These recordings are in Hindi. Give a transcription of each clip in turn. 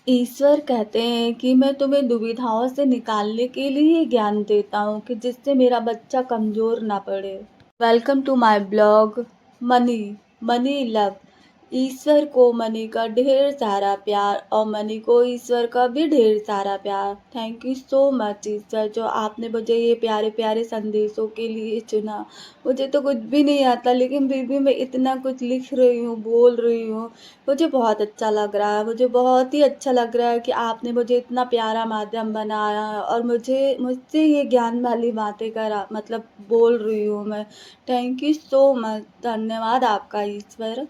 ईश्वर कहते हैं कि मैं तुम्हें दुविधाओं से निकालने के लिए ज्ञान देता हूँ कि जिससे मेरा बच्चा कमज़ोर ना पड़े। Welcome to my blog money money love. ईश्वर को मनी का ढेर सारा प्यार और मनी को ईश्वर का भी ढेर सारा प्यार। थैंक यू सो मच ईश्वर, जो आपने मुझे ये प्यारे प्यारे संदेशों के लिए चुना। मुझे तो कुछ भी नहीं आता, लेकिन फिर भी मैं इतना कुछ लिख रही हूँ, बोल रही हूँ। मुझे बहुत अच्छा लग रहा है, मुझे बहुत ही अच्छा लग रहा है कि आपने मुझे इतना प्यारा माध्यम बनाया है और मुझसे ये ज्ञान वाली बातें करा मतलब बोल रही हूँ मैं। थैंक यू सो मच, धन्यवाद आपका ईश्वर।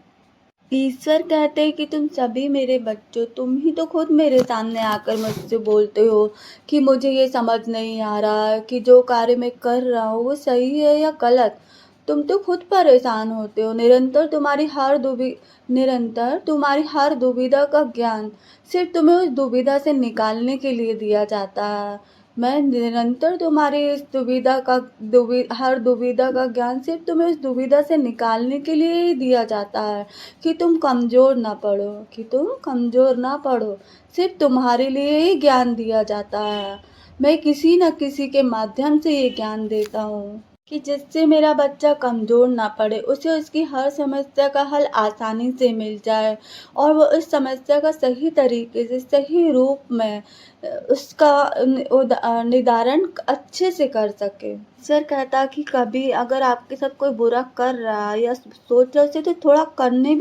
ईश्वर कहते हैं कि तुम सभी मेरे बच्चों, तुम ही तो खुद मेरे सामने आकर मुझसे बोलते हो कि मुझे ये समझ नहीं आ रहा कि जो कार्य मैं कर रहा हूँ वो सही है या गलत। तुम तो खुद परेशान होते हो। निरंतर तुम्हारी हर दुविधा का ज्ञान सिर्फ तुम्हें उस दुविधा से निकालने के लिए दिया जाता है। मैं निरंतर तुम्हारी इस हर दुविधा का ज्ञान सिर्फ तुम्हें उस दुविधा से निकालने के लिए ही दिया जाता है कि तुम कमज़ोर ना पड़ो। सिर्फ तुम्हारे लिए ही ज्ञान दिया जाता है। मैं किसी न किसी के माध्यम से ये ज्ञान देता हूँ कि जिससे मेरा बच्चा कमज़ोर ना पड़े, उसे उसकी हर समस्या का हल आसानी से मिल जाए और वो उस समस्या का सही तरीके से, सही रूप में उसका निदान अच्छे से कर सके। सर कहता कि कभी अगर आपके साथ कोई बुरा कर रहा है या सोच रहा है उसे तो थोड़ा करने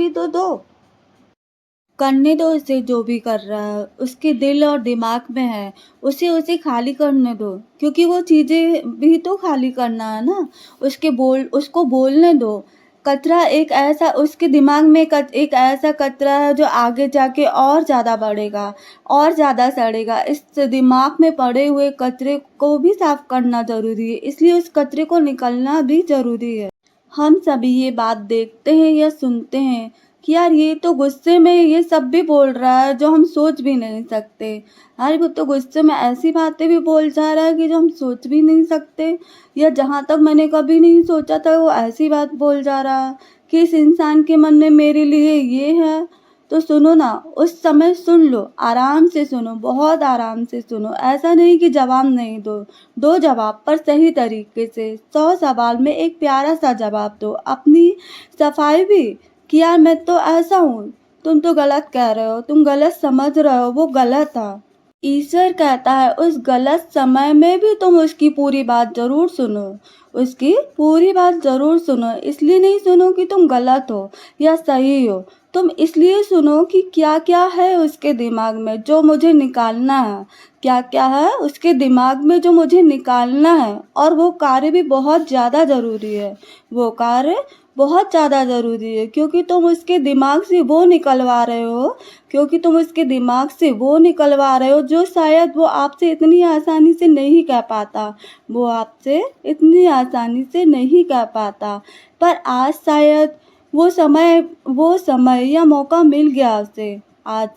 दो उसे। जो भी कर रहा है उसके दिल और दिमाग में है, उसे खाली करने दो, क्योंकि वो चीज़ें भी तो खाली करना है ना। उसको बोलने दो। कचरा एक ऐसा उसके दिमाग में एक ऐसा कचरा है जो आगे जाके और ज़्यादा बढ़ेगा और ज़्यादा सड़ेगा। इस दिमाग में पड़े हुए कचरे को भी साफ करना ज़रूरी है, इसलिए उस कचरे को निकलना भी ज़रूरी है। हम सभी ये बात देखते हैं या सुनते हैं कि यार ये तो गुस्से में ये सब भी बोल रहा है जो हम सोच भी नहीं सकते। यार वो तो गुस्से में ऐसी बातें भी बोल जा रहा है कि जो हम सोच भी नहीं सकते, या जहाँ तक मैंने कभी नहीं सोचा था वो ऐसी बात बोल जा रहा है कि इस इंसान के मन में मेरे लिए ये है। तो सुनो ना, उस समय सुन लो, आराम से सुनो, बहुत आराम से सुनो। ऐसा नहीं कि जवाब नहीं दो, दो जवाब, पर सही तरीके से। 100 सवाल में एक प्यारा सा जवाब दो। अपनी सफाई भी कि यार मैं तो ऐसा हूँ, तुम तो गलत कह रहे हो, तुम गलत समझ रहे हो, वो गलत था। ईश्वर कहता है उस गलत समय में भी तुम उसकी पूरी बात जरूर सुनो। उसकी पूरी बात जरूर सुनो। इसलिए नहीं सुनो कि तुम गलत हो या सही हो, तुम इसलिए सुनो कि क्या क्या है उसके दिमाग में जो मुझे निकालना है। क्या क्या है उसके दिमाग में जो मुझे निकालना है, और वो कार्य भी बहुत ज़्यादा ज़रूरी है। वो कार्य बहुत ज़्यादा ज़रूरी है क्योंकि तुम उसके दिमाग से वो निकलवा रहे हो जो शायद वो आपसे इतनी आसानी से नहीं कह पाता। पर आज शायद वो समय या मौका मिल गया उसे। आज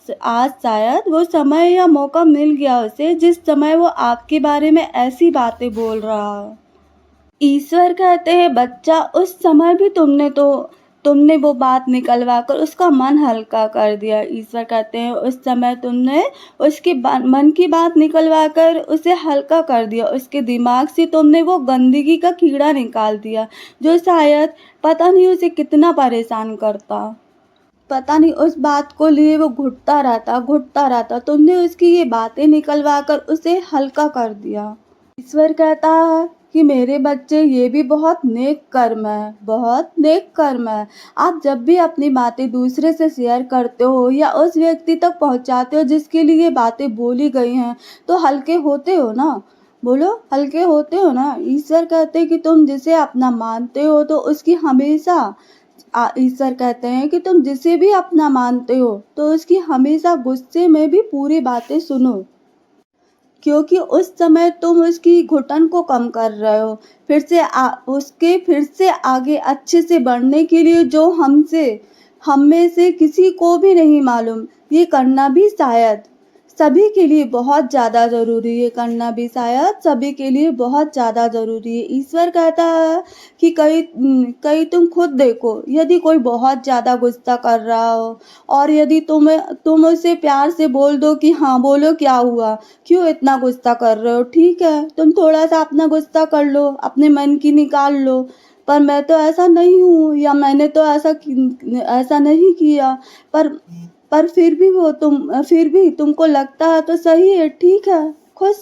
शायद वो समय या मौका मिल गया उसे जिस समय वो आपके बारे में ऐसी बातें बोल रहा है। ईश्वर कहते हैं बच्चा, उस समय भी तुमने वो बात निकलवा कर उसका मन हल्का कर दिया। ईश्वर कहते हैं उस समय तुमने उसके मन की बात निकलवा कर उसे हल्का कर दिया। उसके दिमाग से तुमने वो गंदगी का कीड़ा निकाल दिया जो शायद पता नहीं उसे कितना परेशान करता। पता नहीं उस बात को लिए वो घुटता रहता। तुमने उसकी ये बातें निकलवा कर उसे हल्का कर दिया। ईश्वर कहता है कि मेरे बच्चे, ये भी बहुत नेक कर्म है। आप जब भी अपनी बातें दूसरे से शेयर करते हो या उस व्यक्ति तक पहुंचाते हो जिसके लिए ये बातें बोली गई हैं, तो हल्के होते हो ना। बोलो, हल्के होते हो ना। ईश्वर कहते हैं कि तुम जिसे अपना मानते हो तो उसकी हमेशा ईश्वर कहते हैं कि तुम जिसे भी अपना मानते हो तो उसकी हमेशा गुस्से में भी पूरी बातें सुनो, क्योंकि उस समय तुम उसकी घुटन को कम कर रहे हो। फिर से आगे अच्छे से बढ़ने के लिए जो हम में से किसी को भी नहीं मालूम, ये करना भी शायद सभी के लिए बहुत ज़्यादा ज़रूरी है करना भी, शायद सभी के लिए बहुत ज़्यादा ज़रूरी है। ईश्वर कहता है कि कहीं तुम खुद देखो, यदि कोई बहुत ज़्यादा गुस्सा कर रहा हो और यदि तुम उसे प्यार से बोल दो कि हाँ, बोलो क्या हुआ? क्यों इतना गुस्सा कर रहे हो? ठीक है, तुम थोड़ा-सा अपना गुस्सा कर लो, अपने मन की निकाल लो, पर मैं तो ऐसा नहीं हूँ या मैंने तो ऐसा नहीं किया। पर फिर भी तुमको लगता है तो सही है, ठीक है, खुश।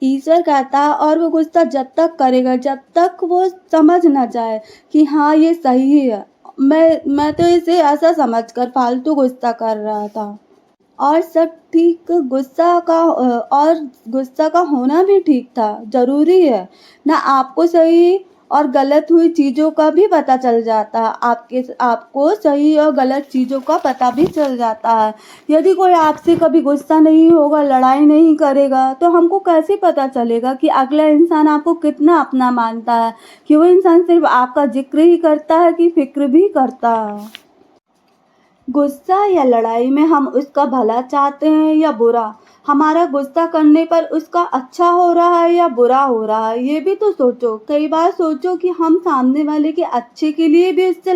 ईश्वर कहता है और वो गुस्सा जब तक करेगा जब तक वो समझ ना जाए कि हाँ ये सही है। मैं तो इसे ऐसा समझकर फालतू गुस्सा कर रहा था। और सब ठीक और गुस्सा का होना भी ठीक था, ज़रूरी है ना। आपको सही और गलत हुई चीज़ों का भी पता चल जाता है, आपको सही और गलत चीज़ों का पता भी चल जाता है। यदि कोई आपसे कभी गुस्सा नहीं होगा, लड़ाई नहीं करेगा, तो हमको कैसे पता चलेगा कि अगला इंसान आपको कितना अपना मानता है, कि वो इंसान सिर्फ आपका जिक्र ही करता है कि फिक्र भी करता है। गुस्सा या लड़ाई में हम उसका भला चाहते हैं या बुरा, हमारा गुस्सा करने पर उसका अच्छा हो रहा है या बुरा हो रहा है, ये भी तो सोचो। कई बार सोचो कि हम सामने वाले के अच्छे के लिए भी उससे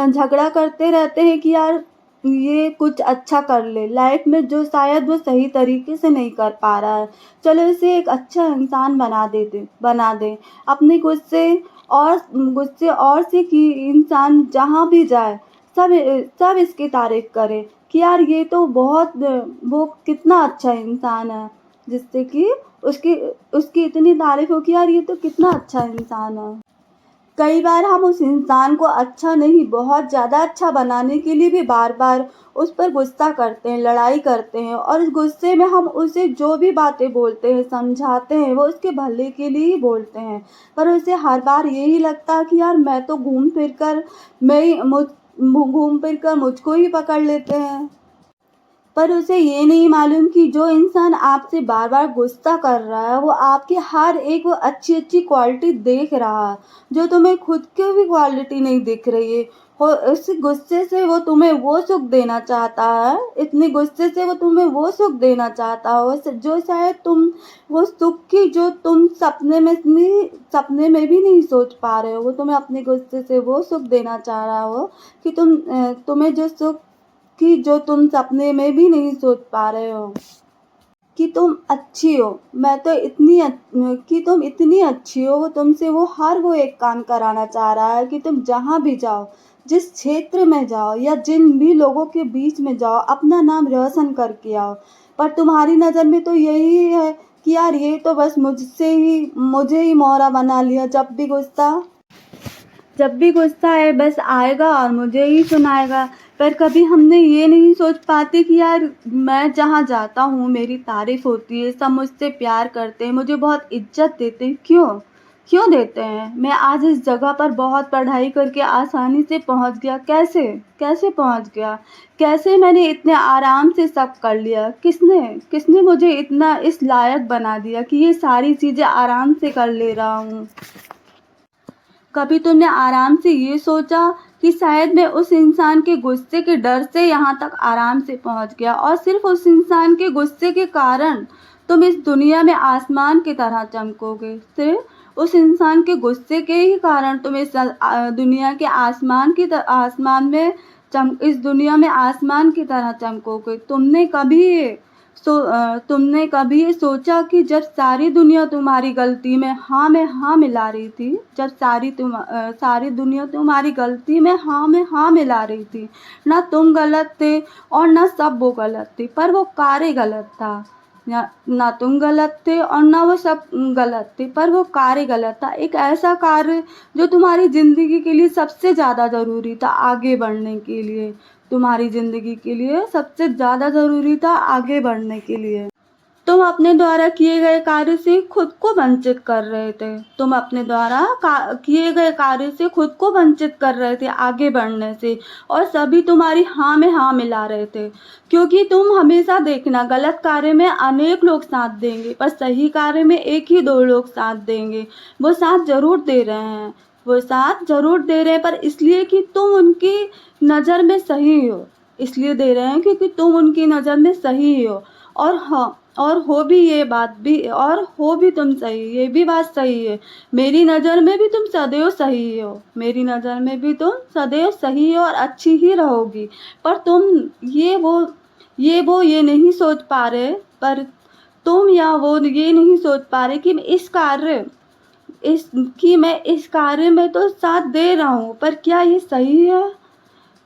झगड़ा करते रहते हैं कि यार ये कुछ अच्छा कर ले लाइफ में, जो शायद वो सही तरीके से नहीं कर पा रहा है। चलो इसे एक अच्छा इंसान बना दे अपने गुस्से और से कि इंसान जहाँ भी जाए सब सब इसकी तारीफ करे कि यार ये तो वो कितना अच्छा इंसान है, जिससे कि उसकी उसकी इतनी तारीफ हो कि यार ये तो कितना अच्छा इंसान है। कई बार हम उस इंसान को अच्छा नहीं बहुत ज़्यादा अच्छा बनाने के लिए भी बार बार उस पर गुस्सा करते हैं, लड़ाई करते हैं, और इस गुस्से में हम उसे जो भी बातें बोलते हैं, समझाते हैं, वो उसके भले के लिए ही बोलते हैं। पर उसे हर बार यही लगता है कि यार मैं तो घूम फिर कर मुझको ही पकड़ लेते हैं। पर उसे ये नहीं मालूम कि जो इंसान आपसे बार बार गुस्सा कर रहा है वो आपकी हर एक वो अच्छी अच्छी क्वालिटी देख रहा है, जो तुम्हें खुद की भी क्वालिटी नहीं दिख रही है। उस गुस्से से वो तुम्हें वो सुख देना चाहता है, इतने गुस्से से वो तुम्हें वो सुख देना चाहता हो जो शायद तुम वो सुख की जो तुम सपने में भी नहीं सोच पा रहे हो। वो तुम्हें अपने गुस्से से वो सुख देना चाह रहा हो कि तुम्हें जो सुख कि जो तुम सपने में भी नहीं सोच पा रहे हो कि तुम अच्छी हो। कि तुम इतनी अच्छी हो, वो तुमसे वो एक काम कराना चाह रहा है कि तुम जहाँ भी जाओ, जिस क्षेत्र में जाओ या जिन भी लोगों के बीच में जाओ, अपना नाम रोशन करके आओ। पर तुम्हारी नज़र में तो यही है कि यार ये तो बस मुझे ही मोहरा बना लिया। जब भी गुस्सा है बस आएगा और मुझे ही सुनाएगा। पर कभी हमने ये नहीं सोच पाते कि यार मैं जहाँ जाता हूँ मेरी तारीफ होती है, सब मुझसे प्यार करते हैं, मुझे बहुत इज्जत देते हैं। क्यों देते हैं? मैं आज इस जगह पर बहुत पढ़ाई करके आसानी से पहुँच गया। कैसे पहुँच गया? कैसे मैंने इतने आराम से सब कर लिया? किसने मुझे इतना इस लायक बना दिया कि ये सारी चीज़ें आराम से कर ले रहा हूँ? कभी तुमने आराम से ये सोचा कि शायद मैं उस इंसान के गुस्से के डर से यहाँ तक आराम से पहुँच गया, और सिर्फ उस इंसान के गुस्से के कारण तुम इस दुनिया में आसमान की तरह चमकोगे। सिर्फ उस इंसान के गुस्से के ही कारण तुम दुनिया के इस दुनिया में आसमान की तरह चमकोगे। तुमने कभी ये सोचा कि जब सारी दुनिया तुम्हारी गलती में हाँ में हाँ मिला रही थी, जब सारी दुनिया तुम्हारी गलती में हाँ मिला रही थी, ना तुम गलत थे और ना सब वो गलत थे, पर वो कार्य गलत था। ना तुम गलत थे और ना वो सब गलत थे, पर वो कार्य गलत था। एक ऐसा कार्य जो तुम्हारी जिंदगी के लिए सबसे ज़्यादा ज़रूरी था आगे बढ़ने के लिए। तुम्हारी ज़िंदगी के लिए सबसे ज़्यादा ज़रूरी था आगे बढ़ने के लिए। तुम अपने द्वारा किए गए कार्य से खुद को वंचित कर रहे थे। तुम अपने द्वारा किए गए कार्य से खुद को वंचित कर रहे थे आगे बढ़ने से, और सभी तुम्हारी हाँ में हाँ मिला रहे थे। क्योंकि तुम हमेशा देखना, गलत कार्य में अनेक लोग साथ देंगे पर सही कार्य में एक ही दो लोग साथ देंगे। वो साथ जरूर दे रहे हैं पर इसलिए कि तुम उनकी नज़र में सही हो। इसलिए दे रहे हैं क्योंकि तुम उनकी नज़र में सही हो। और हाँ, और हो भी ये बात भी, और हो भी तुम सही, ये भी बात सही है। मेरी नज़र में भी तुम सदैव सही हो, मेरी नज़र में भी तुम सदैव सही हो और अच्छी ही रहोगी। पर तुम ये नहीं सोच पा रहे, पर तुम या वो ये नहीं सोच पा रहे कि मैं इस कार्य में तो साथ दे रहा हूँ, पर क्या ये सही है?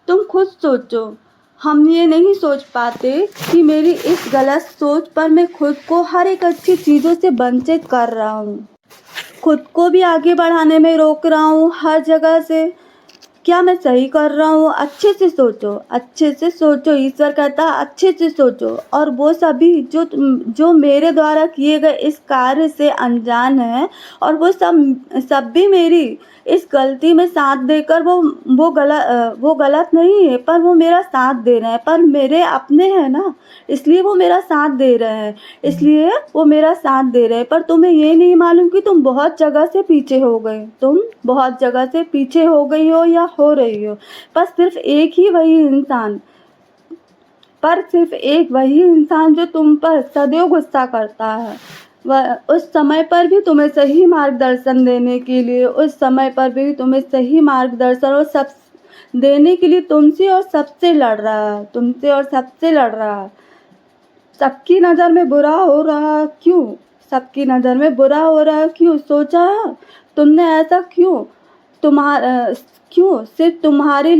तुम खुद सोचो। हम ये नहीं सोच पाते कि मेरी इस गलत सोच पर मैं खुद को हर एक अच्छी चीज़ों से वंचित कर रहा हूँ, खुद को भी आगे बढ़ाने में रोक रहा हूँ हर जगह से। क्या मैं सही कर रहा हूँ? अच्छे से सोचो, अच्छे से सोचो। ईश्वर कहता है अच्छे से सोचो। और वो सभी जो मेरे द्वारा किए गए इस कार्य से अनजान है, और वो सब भी मेरी इस गलती में साथ देकर वो गलत नहीं है, पर वो मेरा साथ दे रहे हैं, पर मेरे अपने हैं ना, इसलिए वो मेरा साथ दे रहे हैं, इसलिए वो मेरा साथ दे रहे हैं। पर तुम्हें ये नहीं मालूम कि तुम बहुत जगह से पीछे हो गए, तुम बहुत जगह से पीछे हो गई हो या हो रही हो। पर सिर्फ एक वही इंसान जो तुम पर सदैव गुस्सा करता है, वह उस समय पर भी तुम्हें सही मार्गदर्शन देने के लिए, उस समय पर भी तुम्हें सही मार्गदर्शन और सब देने के लिए तुमसे और सबसे लड़ रहा है, तुमसे और सबसे लड़ रहा है। सबकी नज़र में बुरा हो रहा क्यों? सबकी नज़र में बुरा हो रहा क्यों? सोचा है तुमने ऐसा क्यों? क्यों? सिर्फ तुम्हारे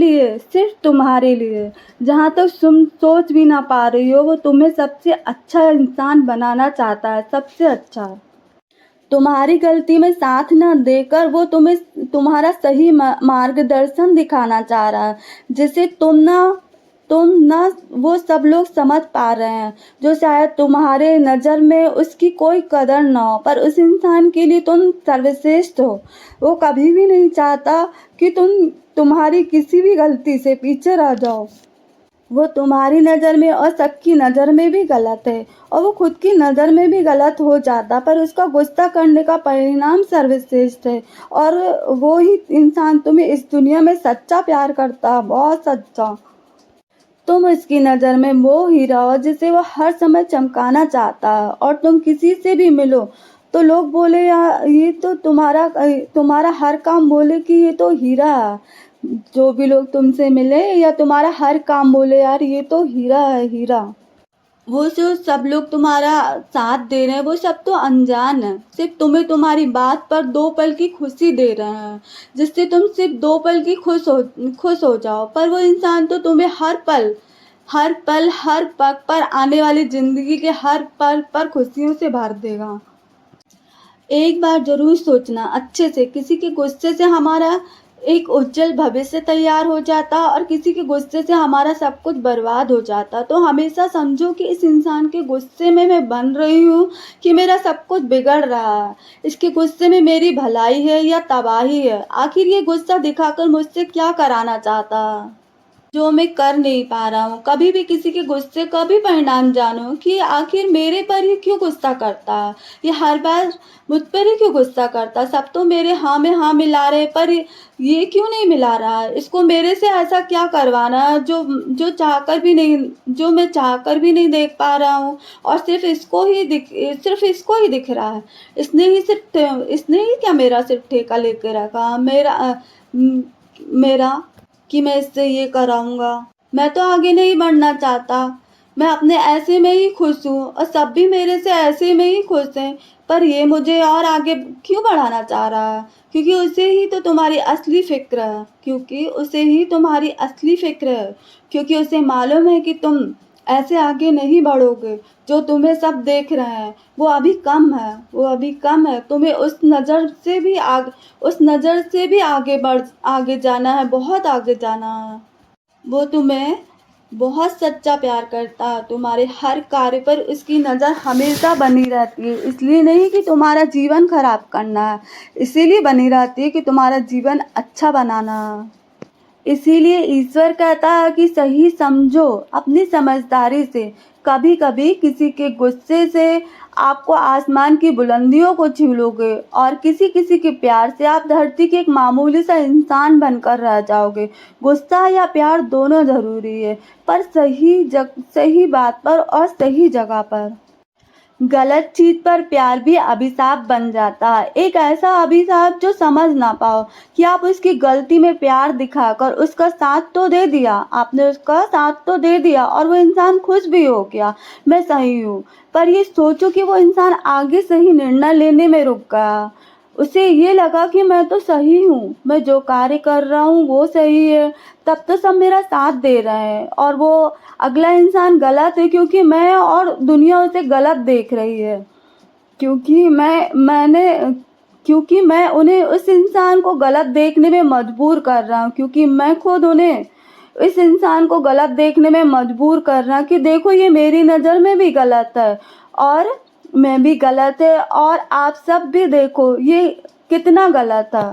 लिए। जहाँ तक तुम सोच भी ना पा रही हो, वो तुम्हें सबसे अच्छा इंसान बनाना चाहता है, सबसे अच्छा। तुम्हारी गलती में साथ न देकर वो तुम्हें तुम्हारा सही मार्गदर्शन दिखाना चाह रहा है, जिसे तुम ना वो सब लोग समझ पा रहे हैं, जो शायद तुम्हारे नज़र में उसकी कोई कदर ना हो, पर उस इंसान के लिए तुम सर्वश्रेष्ठ हो। वो कभी भी नहीं चाहता कि तुम्हारी किसी भी गलती से पीछे रह जाओ। वो तुम्हारी नज़र में और सबकी नज़र में भी गलत है, और वो खुद की नज़र में भी गलत हो जाता, पर उसका गुस्सा करने का परिणाम सर्वश्रेष्ठ है। और वो ही इंसान तुम्हें इस दुनिया में सच्चा प्यार करता है, बहुत सच्चा। तुम उसकी नज़र में वो हीरा हो जिसे वो हर समय चमकाना चाहता है, और तुम किसी से भी मिलो तो लोग बोले यार ये तो तुम्हारा हर काम बोले कि ये तो हीरा है। जो भी लोग तुमसे मिले या तुम्हारा हर काम बोले यार ये तो हीरा है, हीरा। वो जो सब लोग तुम्हारा साथ दे रहे हैं, वो सब तो अनजान है, सिर्फ तुम्हें तुम्हारी बात पर 2 पल की खुशी दे रहे हैं, जिससे तुम सिर्फ 2 पल की खुश हो जाओ। पर वो इंसान तो तुम्हें हर पग पर आने वाली जिंदगी के हर पल पर खुशियों से भर देगा। एक बार जरूर सोचना अच्छे से, किसी के गुस्से से हमारा एक उज्जवल भविष्य तैयार हो जाता और किसी के गुस्से से हमारा सब कुछ बर्बाद हो जाता। तो हमेशा समझो कि इस इंसान के गुस्से में मैं बन रही हूँ कि मेरा सब कुछ बिगड़ रहा है, इसके गुस्से में मेरी भलाई है या तबाही है। आखिर ये गुस्सा दिखाकर मुझसे क्या कराना चाहता है जो मैं कर नहीं पा रहा हूँ। कभी भी किसी के गुस्से का भी परिणाम जानो कि आखिर मेरे पर ही क्यों गुस्सा करता है, ये हर बार मुझ पर ही क्यों गुस्सा करता है। सब तो मेरे हाँ में हाँ मिला रहे, पर ये क्यों नहीं मिला रहा है। इसको मेरे से ऐसा क्या करवाना है जो जो मैं चाहकर भी नहीं देख पा रहा हूँ, और सिर्फ इसको ही दिख रहा है। इसने ही क्या मेरा सिर्फ ठेका लेके रखा मेरा कि मैं इससे ये कराऊंगा। मैं तो आगे नहीं बढ़ना चाहता, मैं अपने ऐसे में ही खुश हूँ और सब भी मेरे से ऐसे में ही खुश हैं, पर ये मुझे और आगे क्यों बढ़ाना चाह रहा है। क्योंकि उसे ही तो तुम्हारी असली फिक्र है, क्योंकि उसे मालूम है कि तुम ऐसे आगे नहीं बढ़ोगे। जो तुम्हें सब देख रहे हैं वो अभी कम है। तुम्हें उस नज़र से भी आगे जाना है, बहुत आगे जाना है। वो तुम्हें बहुत सच्चा प्यार करता है, तुम्हारे हर कार्य पर उसकी नज़र हमेशा बनी रहती है। इसलिए नहीं कि तुम्हारा जीवन खराब करना है, इसीलिए बनी रहती है कि तुम्हारा जीवन अच्छा बनाना है। इसीलिए ईश्वर कहता है कि सही समझो अपनी समझदारी से। कभी कभी किसी के गुस्से से आपको आसमान की बुलंदियों को छू लोगे, और किसी किसी के प्यार से आप धरती के एक मामूली सा इंसान बनकर रह जाओगे। गुस्सा या प्यार दोनों जरूरी है, पर सही बात पर और सही जगह पर। गलत चीज पर प्यार भी अभिशाप बन जाता है, एक ऐसा अभिशाप जो समझ ना पाओ कि आप उसकी गलती में प्यार दिखाकर उसका साथ तो दे दिया, आपने उसका साथ तो दे दिया और वो इंसान खुश भी हो गया, मैं सही हूँ। पर ये सोचो कि वो इंसान आगे सही निर्णय लेने में रुक गया। उसे ये लगा कि मैं तो सही हूँ, मैं जो कार्य कर रहा हूँ वो सही है, तब तो सब मेरा साथ दे रहे हैं, और वो अगला इंसान गलत है क्योंकि मैं और दुनिया उसे गलत देख रही है, क्योंकि मैं उन्हें उस इंसान को गलत देखने में मजबूर कर रहा हूँ, क्योंकि मैं खुद उन्हें इस इंसान को गलत देखने में मजबूर कर रहा कि देखो ये मेरी नज़र में भी गलत है, और मैं भी गलत है, और आप सब भी देखो ये कितना गलत है।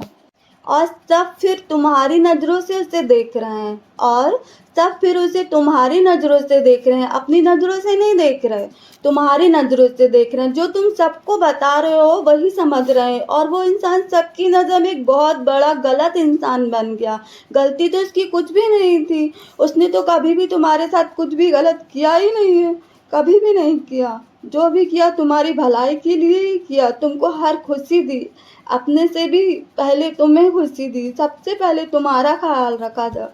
और सब फिर तुम्हारी नज़रों से उसे देख रहे हैं, और सब फिर उसे तुम्हारी नज़रों से देख रहे हैं, अपनी नज़रों से नहीं देख रहे, तुम्हारी नज़रों से देख रहे हैं। जो तुम सबको बता रहे हो वही समझ रहे हैं, और वो इंसान सबकी नज़र में एक बहुत बड़ा गलत इंसान बन गया। गलती तो उसकी कुछ भी नहीं थी, उसने तो कभी भी तुम्हारे साथ कुछ भी गलत किया ही नहीं है, कभी भी नहीं किया। जो भी किया तुम्हारी भलाई के लिए ही किया, तुमको हर खुशी दी, अपने से भी पहले तुम्हें खुशी दी, सबसे पहले तुम्हारा ख्याल रखा था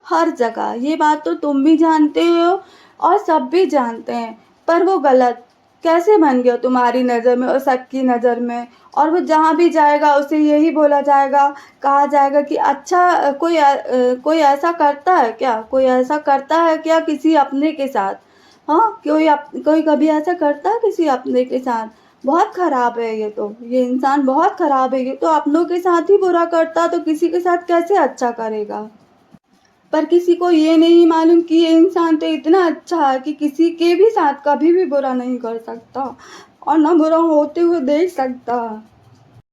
हर जगह। ये बात तो तुम भी जानते हो और सब भी जानते हैं, पर वो गलत कैसे बन गया तुम्हारी नज़र में और सबकी नज़र में। और वो जहाँ भी जाएगा उसे यही बोला जाएगा, कहा जाएगा कि अच्छा कोई ऐसा करता है क्या, कोई ऐसा करता है क्या किसी अपने के साथ। हाँ, कोई कभी ऐसा करता है किसी अपने के साथ। बहुत खराब है ये इंसान बहुत खराब है। ये तो अपनों के साथ ही बुरा करता तो किसी के साथ कैसे अच्छा करेगा। पर किसी को ये नहीं मालूम कि ये इंसान तो इतना अच्छा है कि किसी के भी साथ कभी भी बुरा नहीं कर सकता, और ना बुरा होते हुए देख सकता।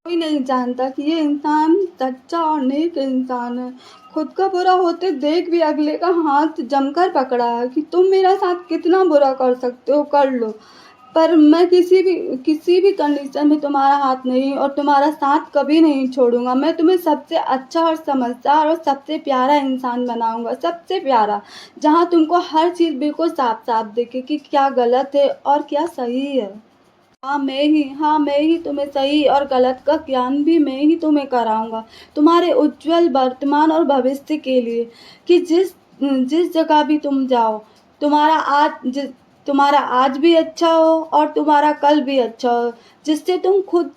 कोई नहीं जानता कि ये इंसान सच्चा और नेक इंसान है। खुद का बुरा होते देख भी अगले का हाथ जमकर पकड़ा है कि तुम मेरा साथ कितना बुरा कर सकते हो, कर लो, पर मैं किसी भी कंडीशन में तुम्हारा हाथ नहीं और तुम्हारा साथ कभी नहीं छोड़ूंगा। मैं तुम्हें सबसे अच्छा और समझदार और सबसे प्यारा इंसान बनाऊंगा, सबसे प्यारा, जहाँ तुमको हर चीज़ बिल्कुल साफ साफ दिखे कि क्या गलत है और क्या सही है। हाँ मैं ही तुम्हें सही और गलत का ज्ञान भी मैं ही तुम्हें कराऊंगा, तुम्हारे उज्जवल वर्तमान और भविष्य के लिए, कि जिस जिस जगह भी तुम जाओ, तुम्हारा तुम्हारा आज भी अच्छा हो और तुम्हारा कल भी अच्छा हो, जिससे तुम खुद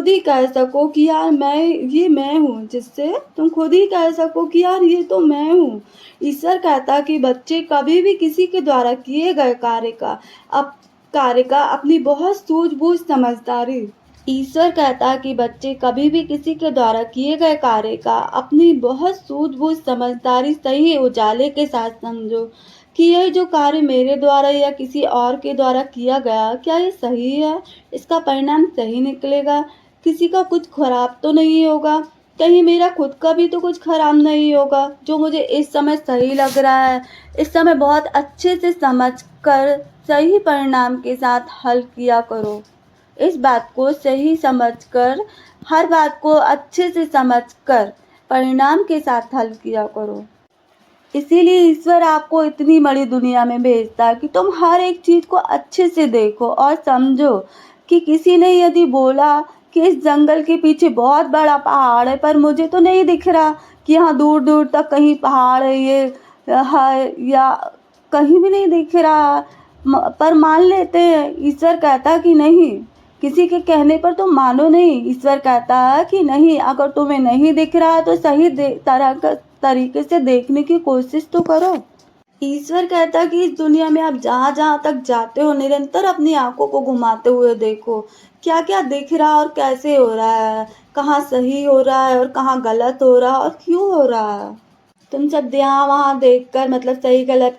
ही कह सको कि यार मैं हूँ, जिससे तुम खुद ही कह सको कि यार ये तो मैं हूँ। ईश्वर कहता है कि बच्चे कभी भी किसी के द्वारा किए गए कार्य का अपनी बहुत सूझबूझ समझदारी ईश्वर कहता है कि बच्चे कभी भी किसी के द्वारा किए गए कार्य का अपनी बहुत सूझबूझ समझदारी सही उजाले के साथ समझो, कि यह जो कार्य मेरे द्वारा या किसी और के द्वारा किया गया, क्या ये सही है, इसका परिणाम सही निकलेगा, किसी का कुछ खराब तो नहीं होगा, कहीं मेरा खुद का भी तो कुछ खराब नहीं होगा। जो मुझे इस समय सही लग रहा है, इस समय बहुत अच्छे से समझ कर सही परिणाम के साथ हल किया करो। इस बात को सही समझकर, हर बात को अच्छे से समझकर परिणाम के साथ हल किया करो। इसीलिए ईश्वर आपको इतनी बड़ी दुनिया में भेजता है कि तुम हर एक चीज़ को अच्छे से देखो और समझो, कि किसी ने यदि बोला कि इस जंगल के पीछे बहुत बड़ा पहाड़ है, पर मुझे तो नहीं दिख रहा कि यहाँ दूर दूर तक कहीं पहाड़ है, ये है या कहीं भी नहीं दिख रहा, पर मान लेते हैं। ईश्वर कहता कि नहीं, किसी के कहने पर तुम मानो नहीं। ईश्वर कहता है कि नहीं, अगर तुम्हें नहीं दिख रहा तो सही तरीके से देखने की कोशिश तो करो। ईश्वर कहता कि इस दुनिया में आप जहाँ जहाँ तक जाते हो निरंतर अपनी आंखों को घुमाते हुए देखो, क्या क्या दिख रहा और कैसे हो रहा है, कहाँ सही हो रहा है और कहाँ गलत हो रहा है और क्यों हो रहा है। तुम सब यहाँ वहाँ देखकर मतलब सही गलत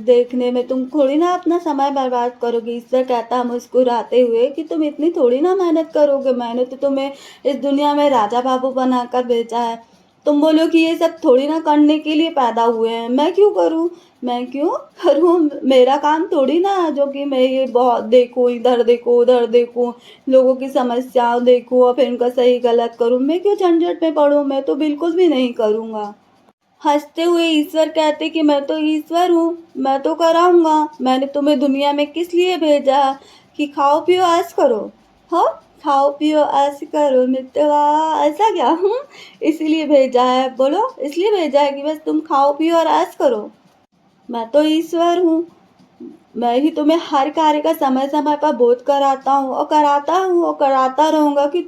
देखने में तुम थोड़ी ना अपना समय बर्बाद करोगे। ईश्वर कहता है मुस्कुराते हुए कि तुम इतनी थोड़ी ना मेहनत करोगे, मैंने तो तुम्हें इस दुनिया में राजा बाबू बनाकर भेजा है, तुम बोलो कि ये सब थोड़ी ना करने के लिए पैदा हुए हैं, मैं क्यों करूँ? मैं क्यों करूँ? मेरा काम थोड़ी ना है जो कि मैं ये बहुत देखूँ, इधर देखूँ, उधर देखूँ, लोगों की समस्याओं देखूँ और फिर उनका सही गलत करूँ। मैं क्यों झंझट में पड़ूँ? मैं तो बिल्कुल भी नहीं करूँगा। हँसते हुए ईश्वर कहते कि मैं तो ईश्वर हूँ, मैं तो कराऊँगा। मैंने तुम्हें दुनिया में किस लिए भेजा कि खाओ पियो ऐश करो। हाँ, खाओ पियो ऐश करो मितवा, ऐसा क्या? इसीलिए भेजा है, बोलो इसलिए भेजा है कि बस तुम खाओ पियो और ऐश करो। मैं तो ईश्वर हूँ, मैं ही तुम्हें हर कार्य का समय समय पर बोध कराता हूँ और कराता हूँ और कराता रहूँगा कि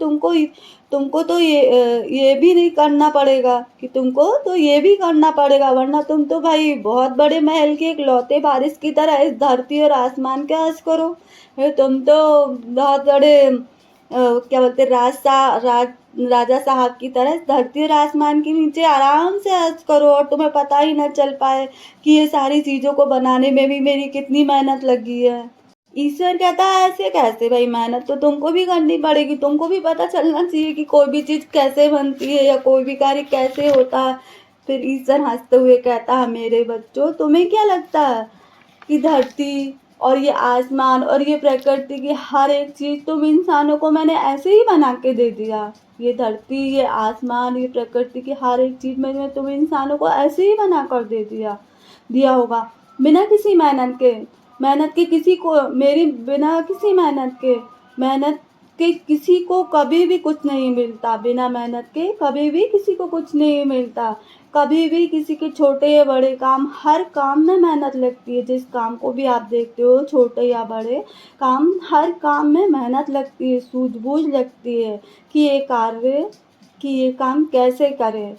तुमको तो ये भी नहीं करना पड़ेगा, कि तुमको तो ये भी करना पड़ेगा, वरना तुम तो भाई बहुत बड़े महल के इकलौते वारिस की तरह इस धरती और आसमान के ऐश करो। तुम तो बहुत बड़े क्या बोलते राजा साहब की तरह इस धरती और आसमान के नीचे आराम से ऐश करो और तुम्हें पता ही न चल पाए कि ये सारी चीज़ों को बनाने में भी मेरी कितनी मेहनत लगी है। ईश्वर कहता है ऐसे कैसे भाई, मेहनत तो तुमको भी करनी पड़ेगी, तुमको भी पता चलना चाहिए कि कोई भी चीज़ कैसे बनती है या कोई भी कार्य कैसे होता है। फिर ईश्वर हंसते हुए कहता है मेरे बच्चों, तुम्हें क्या लगता है कि धरती और ये आसमान और ये प्रकृति की हर एक चीज़ तुम इंसानों को मैंने ऐसे ही बना के दे दिया? ये धरती, ये आसमान, ये प्रकृति की हर एक चीज़ मैंने तुम इंसानों को ऐसे ही बना कर दे दिया होगा, बिना किसी मेहनत के किसी को मेरी बिना किसी मेहनत के किसी को कभी भी कुछ नहीं मिलता, बिना मेहनत के कभी भी किसी को कुछ नहीं मिलता। कभी भी किसी के छोटे या बड़े काम, हर काम में मेहनत लगती है। जिस काम को भी आप देखते हो, छोटे या बड़े काम, हर काम में मेहनत लगती है, सूझबूझ लगती है कि ये काम कैसे करें।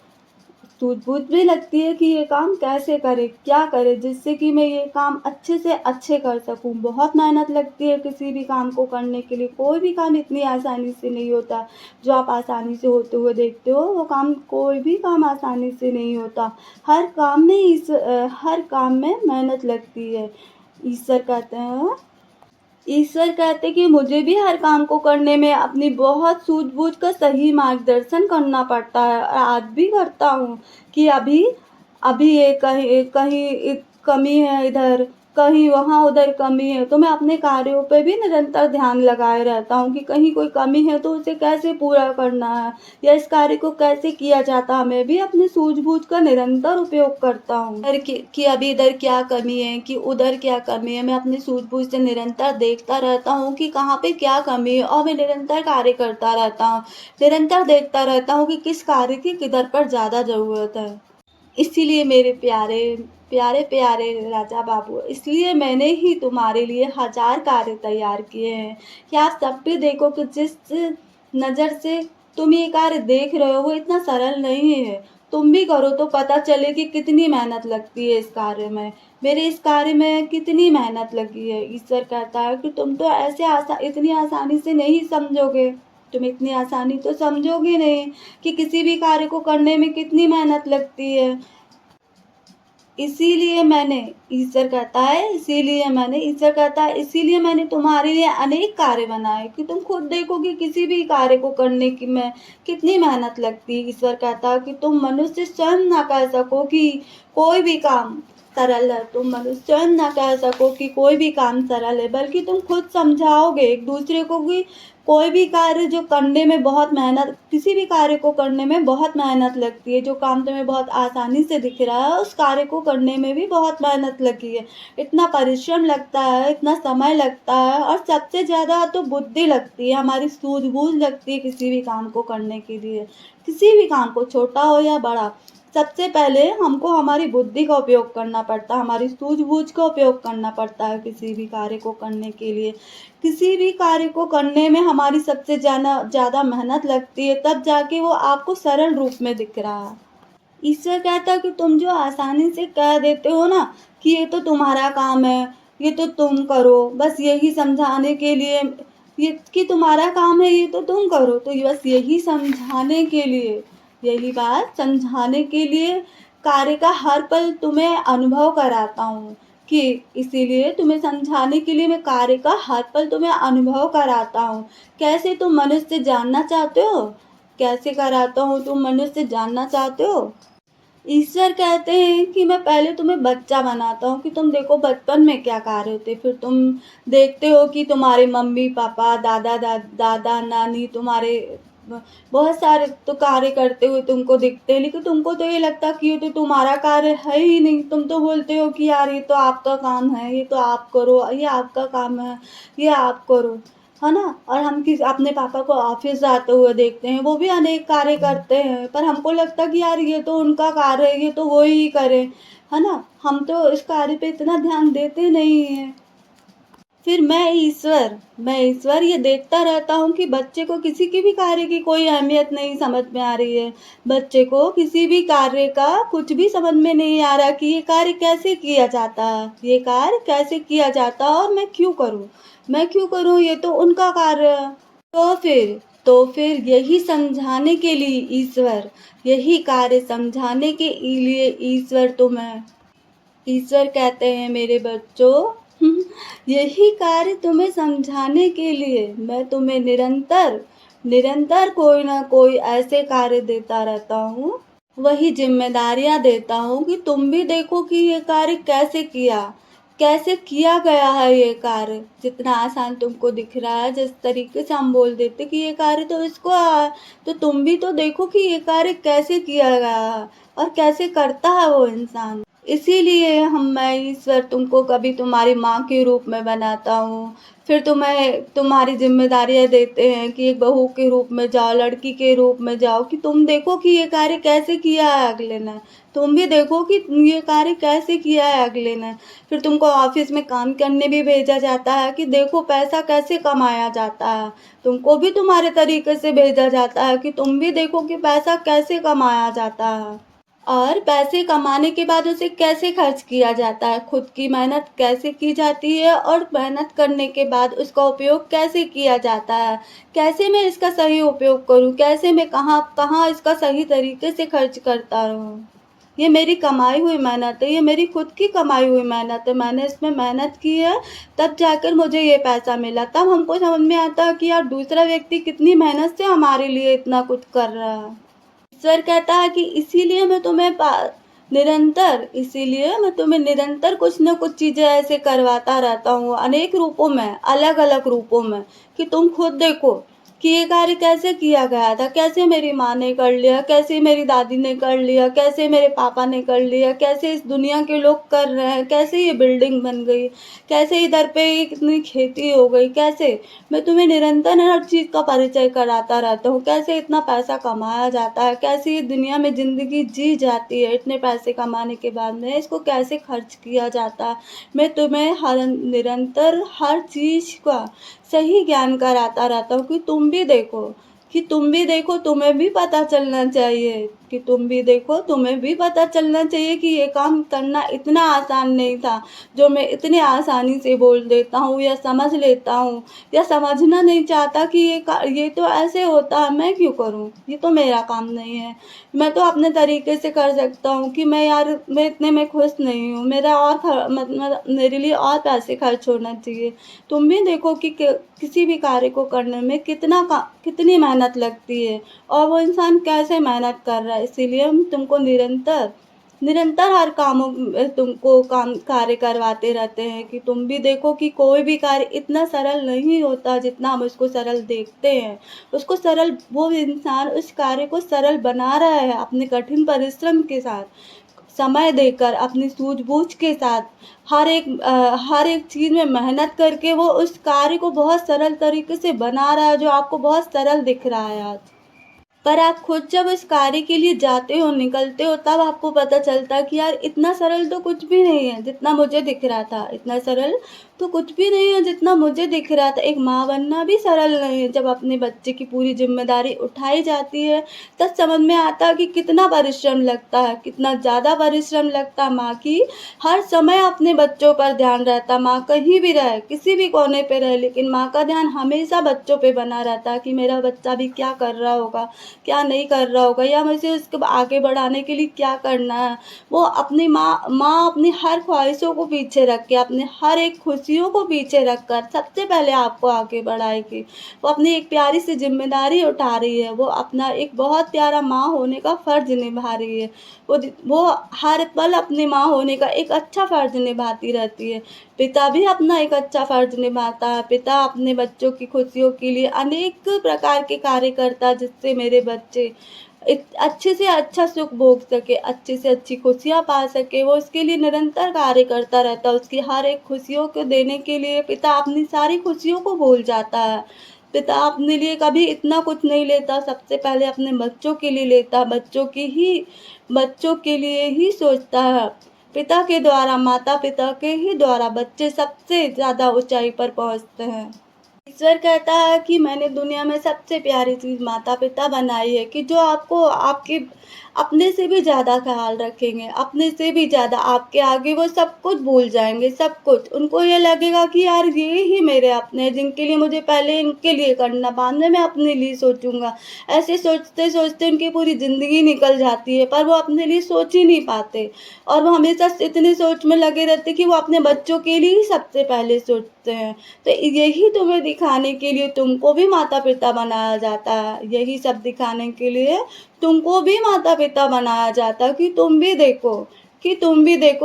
सूझबूझ भी लगती है कि ये काम कैसे करे, क्या करे जिससे कि मैं ये काम अच्छे से अच्छे कर सकूं। बहुत मेहनत लगती है किसी भी काम को करने के लिए। कोई भी काम इतनी आसानी से नहीं होता जो आप आसानी से होते हुए देखते हो, वो काम, कोई भी काम आसानी से नहीं होता। हर काम में मेहनत लगती है। ईश्वर कहते कि मुझे भी हर काम को करने में अपनी बहुत सूझबूझ का सही मार्गदर्शन करना पड़ता है और आज भी करता हूँ कि अभी अभी ये कहीं कहीं कमी है, इधर कहीं वहाँ उधर कमी है, तो मैं अपने कार्यों पे भी निरंतर ध्यान लगाए रहता हूँ कि कहीं कोई कमी है तो उसे कैसे पूरा करना है या इस कार्य को कैसे किया जाता है। मैं भी अपनी सूझबूझ का निरंतर उपयोग करता हूँ कि अभी इधर क्या कमी है, कि उधर क्या कमी है। मैं अपनी सूझबूझ से निरंतर देखता रहता हूँ कि कहाँ पे क्या कमी है और मैं निरंतर कार्य करता रहता हूँ। निरंतर देखता रहता हूँ कि किस कार्य की किधर पर ज़्यादा ज़रूरत है। इसीलिए मेरे प्यारे प्यारे प्यारे राजा बाबू, इसलिए मैंने ही तुम्हारे लिए 1000 कार्य तैयार किए हैं कि आप सब भी देखो कि जिस नज़र से तुम ये कार्य देख रहे हो वो इतना सरल नहीं है। तुम भी करो तो पता चले कि कितनी मेहनत लगती है इस कार्य में। मेरे इस कार्य में कितनी मेहनत लगी है। ईश्वर कहता है कि तुम तो इतनी आसानी से नहीं समझोगे, तुम इतनी आसानी तो समझोगे नहीं कि किसी भी कार्य को करने में कितनी मेहनत लगती है। इसीलिए मैंने तुम्हारे लिए अनेक कार्य बनाए कि तुम खुद देखो कि किसी भी कार्य को करने की में कितनी मेहनत लगती है। ईश्वर कहता है कि तुम मनुष्य स्वयं ना कह सको कि कोई भी काम सरल है, तुम मनुष्य स्वयं ना कह सको कि कोई भी काम सरल है, बल्कि तुम खुद समझाओगे एक दूसरे को कि कोई भी कार्य जो करने में बहुत मेहनत, किसी भी कार्य को करने में बहुत मेहनत लगती है। जो काम तुम्हें बहुत आसानी से दिख रहा है उस कार्य को करने में भी बहुत मेहनत लगी है। इतना परिश्रम लगता है, इतना समय लगता है और सबसे ज़्यादा तो बुद्धि लगती है, हमारी सूझबूझ लगती है किसी भी काम को करने के लिए। किसी भी काम को, छोटा हो या बड़ा, सबसे पहले हमको हमारी बुद्धि का उपयोग करना पड़ता है, हमारी सूझबूझ का उपयोग करना पड़ता है किसी भी कार्य को करने के लिए। किसी भी कार्य को करने में हमारी सबसे ज़्यादा मेहनत लगती है, तब जाके वो आपको सरल रूप में दिख रहा है। ईश्वर कहता है कि तुम जो आसानी से कह देते हो ना कि ये तो तुम्हारा काम है, ये तो तुम करो, बस यही समझाने के लिए, ये कि तुम्हारा काम है ये तो तुम करो, तो ये बस यही बात समझाने के लिए कार्य का हर पल तुम्हें अनुभव कराता हूँ, कि इसीलिए तुम्हें समझाने के लिए मैं कार्य का हर पल तुम्हें अनुभव कराता हूँ। कैसे तुम मनुष्य जानना चाहते हो कैसे कराता हूँ तुम मनुष्य जानना चाहते हो? ईश्वर कहते हैं कि मैं पहले तुम्हें बच्चा बनाता हूँ कि तुम देखो बचपन में क्या कार्य होते, फिर तुम देखते हो कि तुम्हारे मम्मी पापा दादा नानी तुम्हारे बहुत सारे तो कार्य करते हुए तुमको दिखते हैं, लेकिन तुमको तो ये लगता कि ये तो तुम्हारा कार्य है ही नहीं। तुम तो बोलते हो कि यार ये तो आपका काम है, ये तो आप करो, ये आपका काम है, ये आप करो, है ना? और हम अपने पापा को ऑफिस जाते हुए देखते हैं, वो भी अनेक कार्य करते हैं, पर हमको लगता कि यार ये तो उनका कार्य है, ये तो वो ही करें, है ना? हम तो इस कार्य पे इतना ध्यान देते नहीं हैं। फिर मैं ईश्वर ये देखता रहता हूँ कि बच्चे को किसी की भी कार्य की कोई अहमियत नहीं समझ में आ रही है। बच्चे को किसी भी कार्य का कुछ भी समझ में नहीं आ रहा कि ये कार्य कैसे किया जाता है, ये कार्य कैसे किया जाता है और मैं क्यों करूँ, ये तो उनका कार्य है। तो फिर यही समझाने के लिए ईश्वर, यही कार्य समझाने के लिए ईश्वर तुम्हें ईश्वर कहते हैं मेरे बच्चों यही कार्य तुम्हें समझाने के लिए मैं तुम्हें निरंतर निरंतर कोई ना कोई ऐसे कार्य देता रहता हूँ, वही जिम्मेदारियां देता हूँ कि तुम भी देखो कि ये कार्य कैसे किया गया है। ये कार्य जितना आसान तुमको दिख रहा है, जिस तरीके से हम बोल देते कि ये कार्य तो तो तुम भी तो देखो कि ये कार्य कैसे किया गया है और कैसे करता है वो इंसान। इसीलिए मैं ईश्वर तुमको कभी तुम्हारी माँ के रूप में बनाता हूँ, फिर तुम्हें तुम्हारी जिम्मेदारियां देते हैं कि एक बहू के रूप में जाओ, लड़की के रूप में जाओ, कि तुम देखो कि ये कार्य कैसे किया है अगले ने, तुम भी देखो कि ये कार्य कैसे किया है अगले ने। फिर तुमको ऑफिस में काम करने भी भेजा जाता है कि देखो पैसा कैसे कमाया जाता है, तुमको भी तुम्हारे तरीके से भेजा जाता है कि तुम भी देखो कि पैसा कैसे कमाया जाता है और पैसे कमाने के बाद उसे कैसे खर्च किया जाता है, खुद की मेहनत कैसे की जाती है और मेहनत करने के बाद उसका उपयोग कैसे किया जाता है, कैसे मैं इसका सही उपयोग करूँ, कैसे मैं कहाँ कहाँ इसका सही तरीके से खर्च करता रहूँ। ये मेरी कमाई हुई मेहनत है, ये मेरी खुद की कमाई हुई मेहनत है, मैंने इसमें मेहनत की है, तब जाकर मुझे ये पैसा मिला। तब हमको समझ में आता है कि यार दूसरा व्यक्ति कितनी मेहनत से हमारे लिए इतना कुछ कर रहा है। ईश्वर कहता है कि इसीलिए मैं तुम्हें निरंतर कुछ न कुछ चीजें ऐसे करवाता रहता हूँ, अनेक रूपों में, अलग अलग रूपों में, कि तुम खुद देखो कि ये कार्य कैसे किया गया था, कैसे मेरी माँ ने कर लिया, कैसे मेरी दादी ने कर लिया, कैसे मेरे पापा ने कर लिया, कैसे इस दुनिया के लोग कर रहे हैं, कैसे ये बिल्डिंग बन गई, कैसे इधर पे इतनी खेती हो गई, कैसे मैं तुम्हें निरंतर हर चीज का परिचय कराता रहता हूँ, कैसे इतना पैसा कमाया जाता है, कैसे ये दुनिया में जिंदगी जी जाती है, इतने पैसे कमाने के बाद में इसको कैसे खर्च किया जाता है। मैं तुम्हें निरंतर हर चीज का सही ज्ञान कराता रहता हूँ कि तुम भी देखो, तुम्हें भी पता चलना चाहिए कि तुम्हें भी पता चलना चाहिए कि ये काम करना इतना आसान नहीं था, जो मैं इतने आसानी से बोल देता हूँ या समझ लेता हूँ या समझना नहीं चाहता कि ये तो ऐसे होता है, मैं क्यों करूँ, ये तो मेरा काम नहीं है, मैं तो अपने तरीके से कर सकता हूँ कि मैं इतने में खुश नहीं हूँ, मतलब मेरे लिए और पैसे खर्च होना चाहिए। तुम भी देखो कि किसी भी कार्य को करने में कितनी मेहनत लगती है और वो इंसान कैसे मेहनत कर रहा है। इसीलिए हम तुमको निरंतर निरंतर हर कामों में तुमको काम कार्य करवाते रहते हैं कि तुम भी देखो कि कोई भी कार्य इतना सरल नहीं होता जितना हम उसको सरल देखते हैं। उसको सरल वो इंसान उस कार्य को सरल बना रहा है अपने कठिन परिश्रम के साथ, समय देकर, अपनी सूझबूझ के साथ, हर एक चीज़ में मेहनत करके वो उस कार्य को बहुत सरल तरीके से बना रहा है, जो आपको बहुत सरल दिख रहा है आज। पर आप खुद जब इस कार्य के लिए जाते हो, निकलते हो, तब आपको पता चलता है कि यार इतना सरल तो कुछ भी नहीं है जितना मुझे दिख रहा था, इतना सरल तो कुछ भी नहीं है जितना मुझे दिख रहा था। एक माँ बनना भी सरल नहीं है। जब अपने बच्चे की पूरी जिम्मेदारी उठाई जाती है तब समझ में आता है कि कितना परिश्रम लगता है, कितना ज़्यादा परिश्रम लगता है। माँ की हर समय अपने बच्चों पर ध्यान रहता है, माँ कहीं भी रहे, किसी भी कोने पे रहे, लेकिन माँ का ध्यान हमेशा बच्चों पे बना रहता है कि मेरा बच्चा भी क्या कर रहा होगा, क्या नहीं कर रहा होगा, या मुझे उसको आगे बढ़ाने के लिए क्या करना है। वो अपनी माँ अपनी हर ख्वाहिशों को पीछे रख के, अपने हर एक खुशी खुशियों को पीछे रखकर सबसे पहले आपको आगे बढ़ाएगी। वो अपनी एक प्यारी सी ज़िम्मेदारी उठा रही है, वो अपना एक बहुत प्यारा माँ होने का फ़र्ज़ निभा रही है। वो हर पल अपनी माँ होने का एक अच्छा फ़र्ज़ निभाती रहती है। पिता भी अपना एक अच्छा फ़र्ज़ निभाता है। पिता अपने बच्चों की खुशियों के लिए अनेक प्रकार के कार्य करता है, जिससे मेरे बच्चे एक अच्छे से अच्छा सुख भोग सके, अच्छी से अच्छी खुशियाँ पा सके। वो उसके लिए निरंतर कार्य करता रहता है। उसकी हर एक खुशियों को देने के लिए पिता अपनी सारी खुशियों को भूल जाता है। पिता अपने लिए कभी इतना कुछ नहीं लेता, सबसे पहले अपने बच्चों के लिए लेता है, बच्चों के लिए ही सोचता है। पिता के द्वारा, माता-पिता के ही द्वारा बच्चे सबसे ज़्यादा ऊँचाई पर पहुँचते हैं। ईश्वर कहता है कि मैंने दुनिया में सबसे प्यारी चीज़ माता-पिता बनाई है, कि जो आपको आपके अपने से भी ज़्यादा ख़्याल रखेंगे, अपने से भी ज़्यादा आपके आगे वो सब कुछ भूल जाएँगे, सब कुछ। उनको ये लगेगा कि यार ये ही मेरे अपने हैं, जिनके लिए मुझे पहले इनके लिए करना, बाद में मैं अपने लिए सोचूँगा। ऐसे सोचते-सोचते उनकी पूरी ज़िंदगी निकल जाती है, पर वो अपने लिए सोच ही नहीं पाते। और वो हमेशा इतनी सोच में लगे रहते हैं कि वो अपने बच्चों के लिए ही सबसे पहले सोचते हैं। तो यही तुम्हें दिखाने के लिए तुमको भी माता-पिता बनाया जाता है। यही सब दिखाने के लिए तुमको भी माता-पिता बनाया जाता है, कि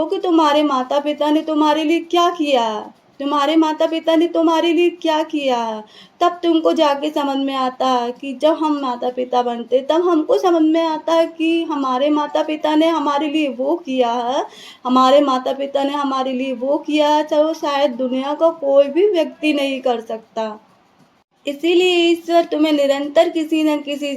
तुम्हारे माता-पिता ने तुम्हारे लिए क्या किया है। तुम्हारे माता-पिता ने तुम्हारे लिए क्या किया है। तब तुमको जाके समझ में आता है कि जब हम माता-पिता बनते, तब हमको समझ में आता है कि हमारे माता-पिता ने हमारे लिए वो किया है, हमारे माता-पिता ने हमारे लिए वो किया है, जो शायद दुनिया का कोई भी व्यक्ति नहीं कर सकता। इसीलिए ईश्वर तुम्हें निरंतर किसी न किसी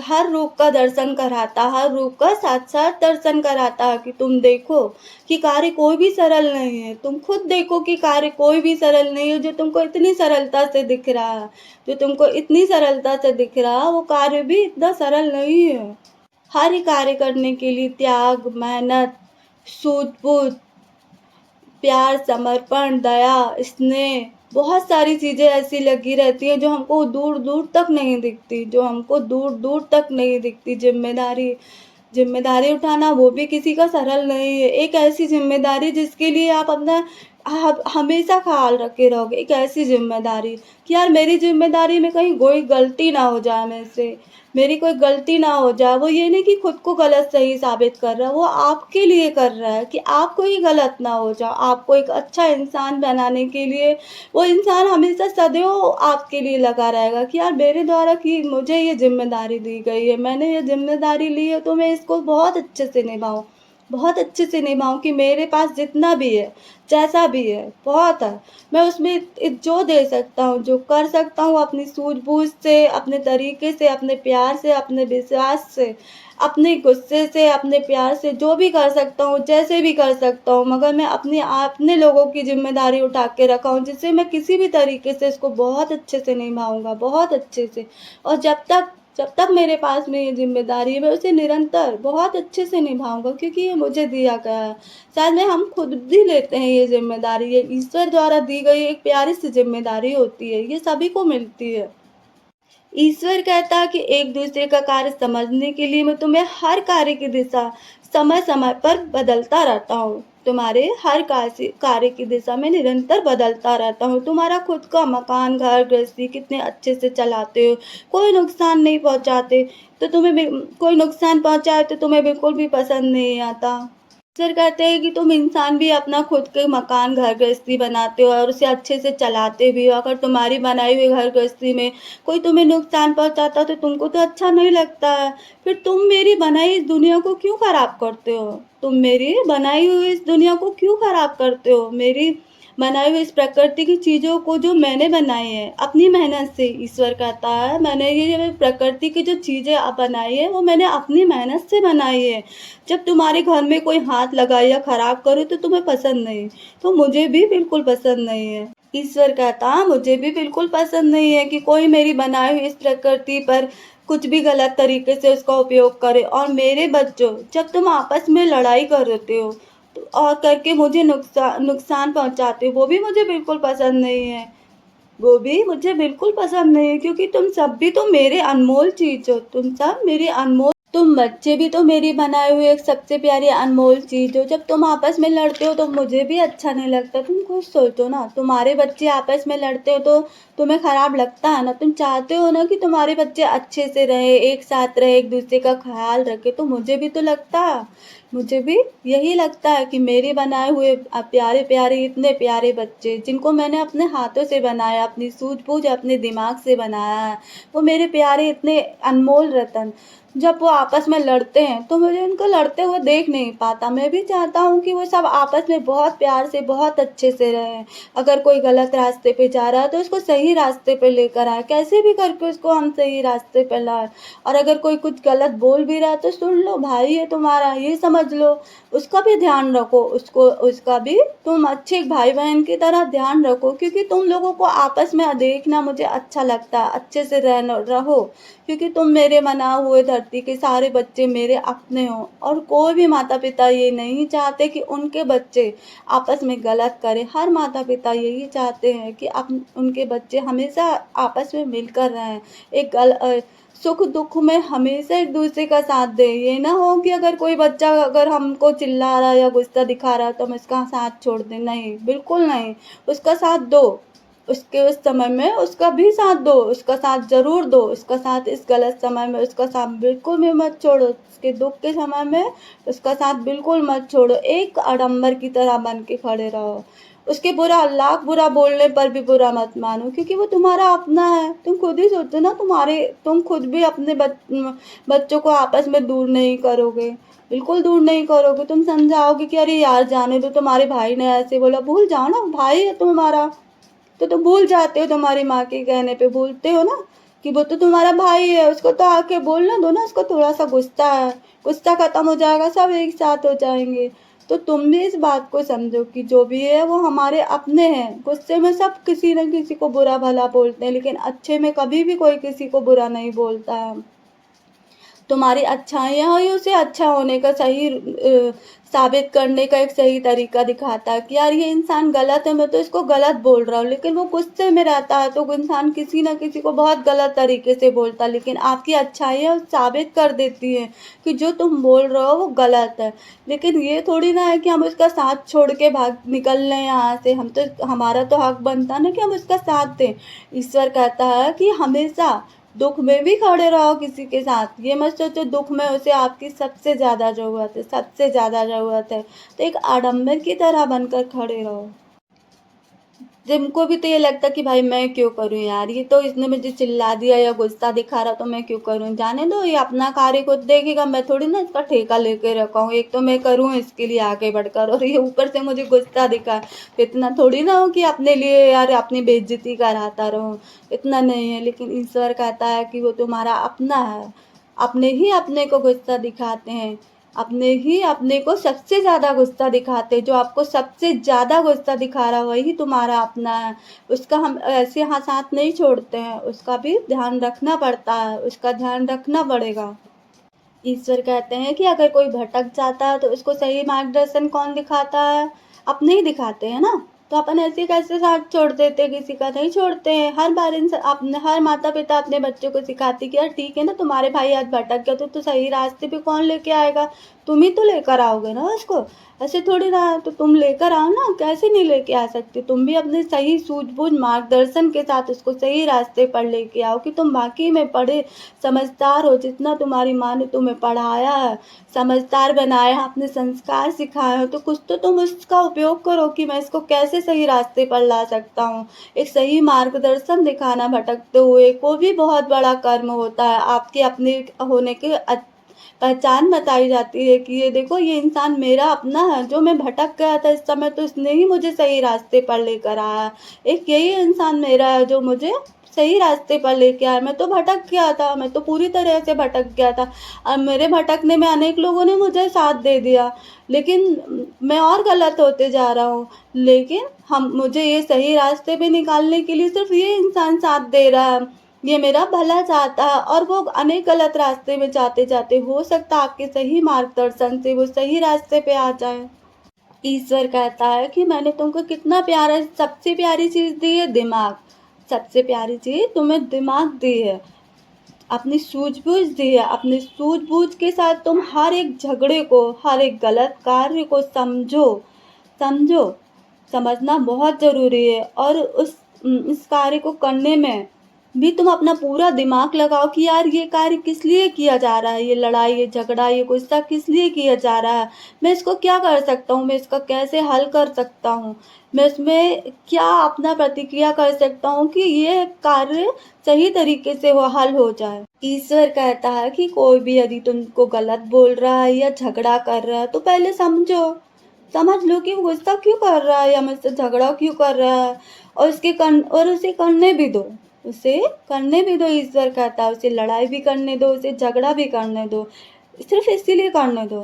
हर रूप का दर्शन कराता, हर रूप का साक्षात दर्शन कराता है, कि तुम देखो कि कार्य कोई भी सरल नहीं है। तुम खुद देखो कि कार्य कोई भी सरल नहीं है, जो तुमको इतनी सरलता से दिख रहा है। जो तुमको इतनी सरलता से दिख रहा है, वो कार्य भी इतना सरल नहीं है। हर कार्य करने के लिए त्याग, मेहनत, सूझबूझ, प्यार, समर्पण, दया, स्नेह, बहुत सारी चीज़ें ऐसी लगी रहती हैं जो हमको दूर-दूर तक नहीं दिखती, ज़िम्मेदारी उठाना वो भी किसी का सरल नहीं है। एक ऐसी ज़िम्मेदारी जिसके लिए आप अपना हमेशा ख़्याल रखे रहोगे, एक ऐसी ज़िम्मेदारी कि यार मेरी ज़िम्मेदारी में कहीं कोई गलती ना हो जाने से, मेरी कोई गलती ना हो जाए। वो ये नहीं कि खुद को गलत सही साबित कर रहा है, वो आपके लिए कर रहा है कि आप कोई गलत ना हो जाओ। आपको एक अच्छा इंसान बनाने के लिए वो इंसान हमेशा सदैव आपके लिए लगा रहेगा कि यार मेरे द्वारा कि मुझे ये ज़िम्मेदारी दी गई है, मैंने ये ज़िम्मेदारी ली है, तो मैं इसको बहुत अच्छे से निभाऊँ, कि मेरे पास जितना भी है, जैसा भी है, बहुत है। मैं उसमें जो दे सकता हूँ, जो कर सकता हूँ अपनी सूझबूझ से, अपने तरीके से, अपने प्यार से, अपने विश्वास से, अपने गुस्से से, अपने प्यार से, जो भी कर सकता हूँ, जैसे भी कर सकता हूँ, मगर मैं अपने लोगों की ज़िम्मेदारी उठा के रखा हूँ, जिससे मैं किसी भी तरीके से इसको बहुत अच्छे से निभाऊँगा, बहुत अच्छे से। और जब तक मेरे पास में ये ज़िम्मेदारी है, मैं उसे निरंतर बहुत अच्छे से निभाऊँगा, क्योंकि ये मुझे दिया गया है। शायद में हम खुद भी लेते हैं ये ज़िम्मेदारी, ये ईश्वर द्वारा दी गई एक प्यारी-सी ज़िम्मेदारी होती है, ये सभी को मिलती है। ईश्वर कहता है कि एक-दूसरे का कार्य समझने के लिए मैं तुम्हें हर कार्य की दिशा समय-समय पर बदलता रहता हूँ। तुम्हारे हर कार्य की दिशा में निरंतर बदलता रहता हूँ। तुम्हारा खुद का मकान, घर गृहस्थी कितने अच्छे से चलाते हो, कोई नुकसान नहीं पहुँचाते, तो कोई नुकसान पहुँचाए तो तुम्हें बिल्कुल भी पसंद नहीं आता। ईश्वर कहते हैं कि तुम इंसान भी अपना खुद के मकान, घर गृहस्थी बनाते हो और उसे अच्छे से चलाते भी हो। अगर तुम्हारी बनाई हुई घर गृहस्थी में कोई तुम्हें नुकसान पहुँचाता तो तुमको तो अच्छा नहीं लगता है। फिर तुम मेरी बनाई इस दुनिया को क्यों खराब करते हो? तुम मेरी बनाई हुई इस दुनिया को क्यों खराब करते हो? मेरी बनाई हुई इस प्रकृति की चीज़ों को जो मैंने बनाई है अपनी मेहनत से, ईश्वर कहता है मैंने ये प्रकृति की जो चीज़ें बनाई है वो मैंने अपनी मेहनत से बनाई है। जब तुम्हारे घर में कोई हाथ लगाए या खराब करे तो तुम्हें पसंद नहीं, तो मुझे भी बिल्कुल पसंद नहीं है। ईश्वर कहता मुझे भी बिल्कुल पसंद नहीं है कि कोई मेरी बनाई हुई इस प्रकृति पर कुछ भी गलत तरीके से उसका उपयोग करे। और मेरे बच्चों, जब तुम आपस में लड़ाई कर रहे हो और करके मुझे नुकसान पहुंचाते हो, वो भी मुझे बिल्कुल पसंद नहीं है। वो भी मुझे बिल्कुल पसंद नहीं है, क्योंकि तुम सब भी तो मेरे अनमोल चीज़ हो, तुम सब मेरी अनमोल तुम बच्चे भी तो मेरी बनाए हुए एक सबसे प्यारी अनमोल चीज़ हो। जब तुम आपस में लड़ते हो तो मुझे भी अच्छा नहीं लगता। तुम खुद सोचो ना, तुम्हारे बच्चे आपस में लड़ते हो तो तुम्हें खराब लगता है ना। तुम चाहते हो ना कि तुम्हारे बच्चे अच्छे से रहे, एक साथ रहे, एक दूसरे का ख्याल रखे। तो मुझे भी तो लगता है, मुझे भी यही लगता है कि मेरे बनाए हुए प्यारे प्यारे इतने प्यारे बच्चे जिनको मैंने अपने हाथों से बनाया, अपनी सूझबूझ अपने दिमाग से बनाया है, वो मेरे प्यारे इतने अनमोल रतन, जब वो आपस में लड़ते हैं तो मुझे उनको लड़ते हुए देख नहीं पाता। मैं भी चाहता हूँ कि वो सब आपस में बहुत प्यार से, बहुत अच्छे से रहें। अगर कोई गलत रास्ते पे जा रहा है तो उसको सही रास्ते पे लेकर आए, कैसे भी करके उसको हम सही रास्ते पे लाए। और अगर कोई कुछ गलत बोल भी रहा है तो सुन लो, भाई है तुम्हारा, ये समझ लो, उसका भी ध्यान रखो, उसको उसका भी तुम अच्छे भाई बहन की तरह ध्यान रखो। क्योंकि तुम लोगों को आपस में देखना मुझे अच्छा लगता है, अच्छे से रहना रहो। क्योंकि तुम मेरे बना हुए धरती के सारे बच्चे मेरे अपने हो, और कोई भी माता पिता ये नहीं चाहते कि उनके बच्चे आपस में गलत करें। हर माता पिता यही चाहते हैं कि उनके बच्चे हमेशा आपस में मिलकर रहें, सुख दुख में हमेशा एक दूसरे का साथ दे। ये ना हो कि अगर कोई बच्चा अगर हमको चिल्ला रहा है या गुस्सा दिखा रहा है तो हम उसका साथ छोड़ दें, नहीं, बिल्कुल नहीं। उसका साथ दो, उसके उस समय में उसका भी साथ दो, उसका साथ ज़रूर दो, उसका साथ इस गलत समय में उसका साथ बिल्कुल भी मत छोड़ो, उसके दुख के समय में उसका साथ बिल्कुल मत छोड़ो। एक आडंबर की तरह बन के खड़े रहो। उसके लाख बुरा बोलने पर भी बुरा मत मानो, क्योंकि वो तुम्हारा अपना है। तुम खुद ही सोचो ना, तुम खुद भी अपने बच्चों को आपस में दूर नहीं करोगे, बिल्कुल दूर नहीं करोगे। तुम समझाओगे कि अरे यार जाने दो, तुम्हारे भाई ने ऐसे बोला, भूल जाओ ना, भाई है तुम्हारा। तो तुम भूल जाते हो, तुम्हारी माँ के कहने पे भूलते हो ना कि वो तो तुम्हारा भाई है, उसको तो आके बोलने दो ना, उसको थोड़ा सा गुस्सा है, गुस्सा खत्म हो जाएगा, सब एक साथ हो जाएंगे। तो तुम भी इस बात को समझो कि जो भी है वो हमारे अपने हैं। गुस्से में सब किसी न किसी को बुरा भला बोलते हैं, लेकिन अच्छे में कभी भी कोई किसी को बुरा नहीं बोलता है। तुम्हारी अच्छाइयाँ ही उसे अच्छा होने का सही साबित करने का एक सही तरीका दिखाता है कि यार ये इंसान गलत है, मैं तो इसको गलत बोल रहा हूँ। लेकिन वो गुस्से में रहता है तो वो इंसान किसी ना किसी को बहुत गलत तरीके से बोलता है, लेकिन आपकी अच्छाइयाँ साबित कर देती हैं कि जो तुम बोल रहे हो वो गलत है। लेकिन ये थोड़ी ना है कि हम उसका साथ छोड़ के भाग निकल लें यहाँ से। हम तो, हमारा तो हक बनता है ना कि हम उसका साथ दें। ईश्वर कहता है कि हमेशा दुख में भी खड़े रहो किसी के साथ। ये मत सोचो दुख में उसे आपकी सबसे ज़्यादा ज़रूरत है, सबसे ज़्यादा ज़रूरत है, तो एक आडंबर की तरह बनकर खड़े रहो। जिनको भी तो ये लगता कि भाई मैं क्यों करूं यार, ये तो इसने मुझे चिल्ला दिया या गुस्सा दिखा रहा तो मैं क्यों करूं, जाने दो, ये अपना कार्य खुद देखेगा, मैं थोड़ी ना इसका ठेका लेके रखा हूँ। एक तो मैं करूँ इसके लिए आगे बढ़कर, और ये ऊपर से मुझे गुस्सा दिखा, तो इतना थोड़ी ना हो कि अपने लिए यार अपनी बेइज्जती कराता रहूं, इतना नहीं है। लेकिन ईश्वर कहता है कि वो तुम्हारा अपना है। अपने ही अपने को गुस्सा दिखाते हैं, अपने ही अपने को सबसे ज़्यादा गुस्सा दिखाते हैं। जो आपको सबसे ज़्यादा गुस्सा दिखा रहा है वही तुम्हारा अपना है। उसका हम ऐसे हाँ साथ नहीं छोड़ते हैं, उसका भी ध्यान रखना पड़ता है, उसका ध्यान रखना पड़ेगा। ईश्वर कहते हैं कि अगर कोई भटक जाता है तो उसको सही मार्गदर्शन कौन दिखाता है, अपने ही दिखाते हैं ना। तो अपन ऐसे कैसे साथ छोड़ देते, किसी का नहीं छोड़ते हैं। हर बार अपने हर माता पिता अपने बच्चों को सिखाती कि यार ठीक है ना, तुम्हारे भाई आज भटक गया तो सही रास्ते पे कौन लेके आएगा, तुम ही तो लेकर आओगे ना उसको। ऐसे थोड़ी ना है, तो तुम लेकर आओ ना, कैसे नहीं लेके आ सकते। तुम भी अपने सही सूझबूझ मार्गदर्शन के साथ उसको सही रास्ते पर लेके आओ कि तुम बाकी में पढ़े समझदार हो, जितना तुम्हारी माँ ने तुम्हें पढ़ाया है, समझदार बनाया, अपने संस्कार सिखाए हो, तो कुछ तो तुम उसका उपयोग करो कि मैं इसको कैसे सही रास्ते पर ला सकता हूँ। एक सही मार्गदर्शन दिखाना भटकते हुए को भी बहुत बड़ा कर्म होता है। आपके अपने होने के पहचान बताई जाती है कि ये देखो, ये इंसान मेरा अपना है, जो मैं भटक गया था इस समय तो इसने ही मुझे सही रास्ते पर लेकर आया। एक यही इंसान मेरा है जो मुझे सही रास्ते पर लेके आया। मैं तो भटक गया था, मैं तो पूरी तरह से भटक गया था, और मेरे भटकने में अनेक लोगों ने मुझे साथ दे दिया, लेकिन मैं और गलत होते जा रहा हूँ। लेकिन हम मुझे ये सही रास्ते पे निकालने के लिए सिर्फ ये इंसान साथ दे रहा है, ये मेरा भला चाहता है, और वो अनेक गलत रास्ते में जाते जाते हो सकता है आपके सही मार्गदर्शन से वो सही रास्ते पे आ जाए। ईश्वर कहता है कि मैंने तुमको कितना प्यारा, सबसे प्यारी चीज़ दी है, दिमाग। सबसे प्यारी चीज़ तुम्हें दिमाग दी है। अपनी सूझबूझ दी है, अपनी सूझबूझ के साथ तुम हर एक झगड़े को, हर एक गलत कार्य को समझो, समझो। समझना बहुत ज़रूरी है और इस कार्य को करने में भी तुम अपना पूरा दिमाग लगाओ कि यार ये कार्य किस लिए किया जा रहा है, ये लड़ाई, ये झगड़ा, ये गुस्सा किस लिए किया जा रहा है, मैं इसको क्या कर सकता हूँ, मैं इसका कैसे हल कर सकता हूँ, मैं इसमें क्या अपना प्रतिक्रिया कर सकता हूँ कि ये कार्य सही तरीके से वो हल हो जाए। ईश्वर कहता है कि कोई भी यदि तुमको गलत बोल रहा है या झगड़ा कर रहा है तो पहले समझो, समझ लो कि वो गुस्सा क्यों कर रहा है या मुझसे झगड़ा क्यों कर रहा है, और उसे करने भी दो, उसे करने भी दो। ईश्वर कहता है उसे लड़ाई भी करने दो, उसे झगड़ा भी करने दो, सिर्फ इसीलिए करने दो,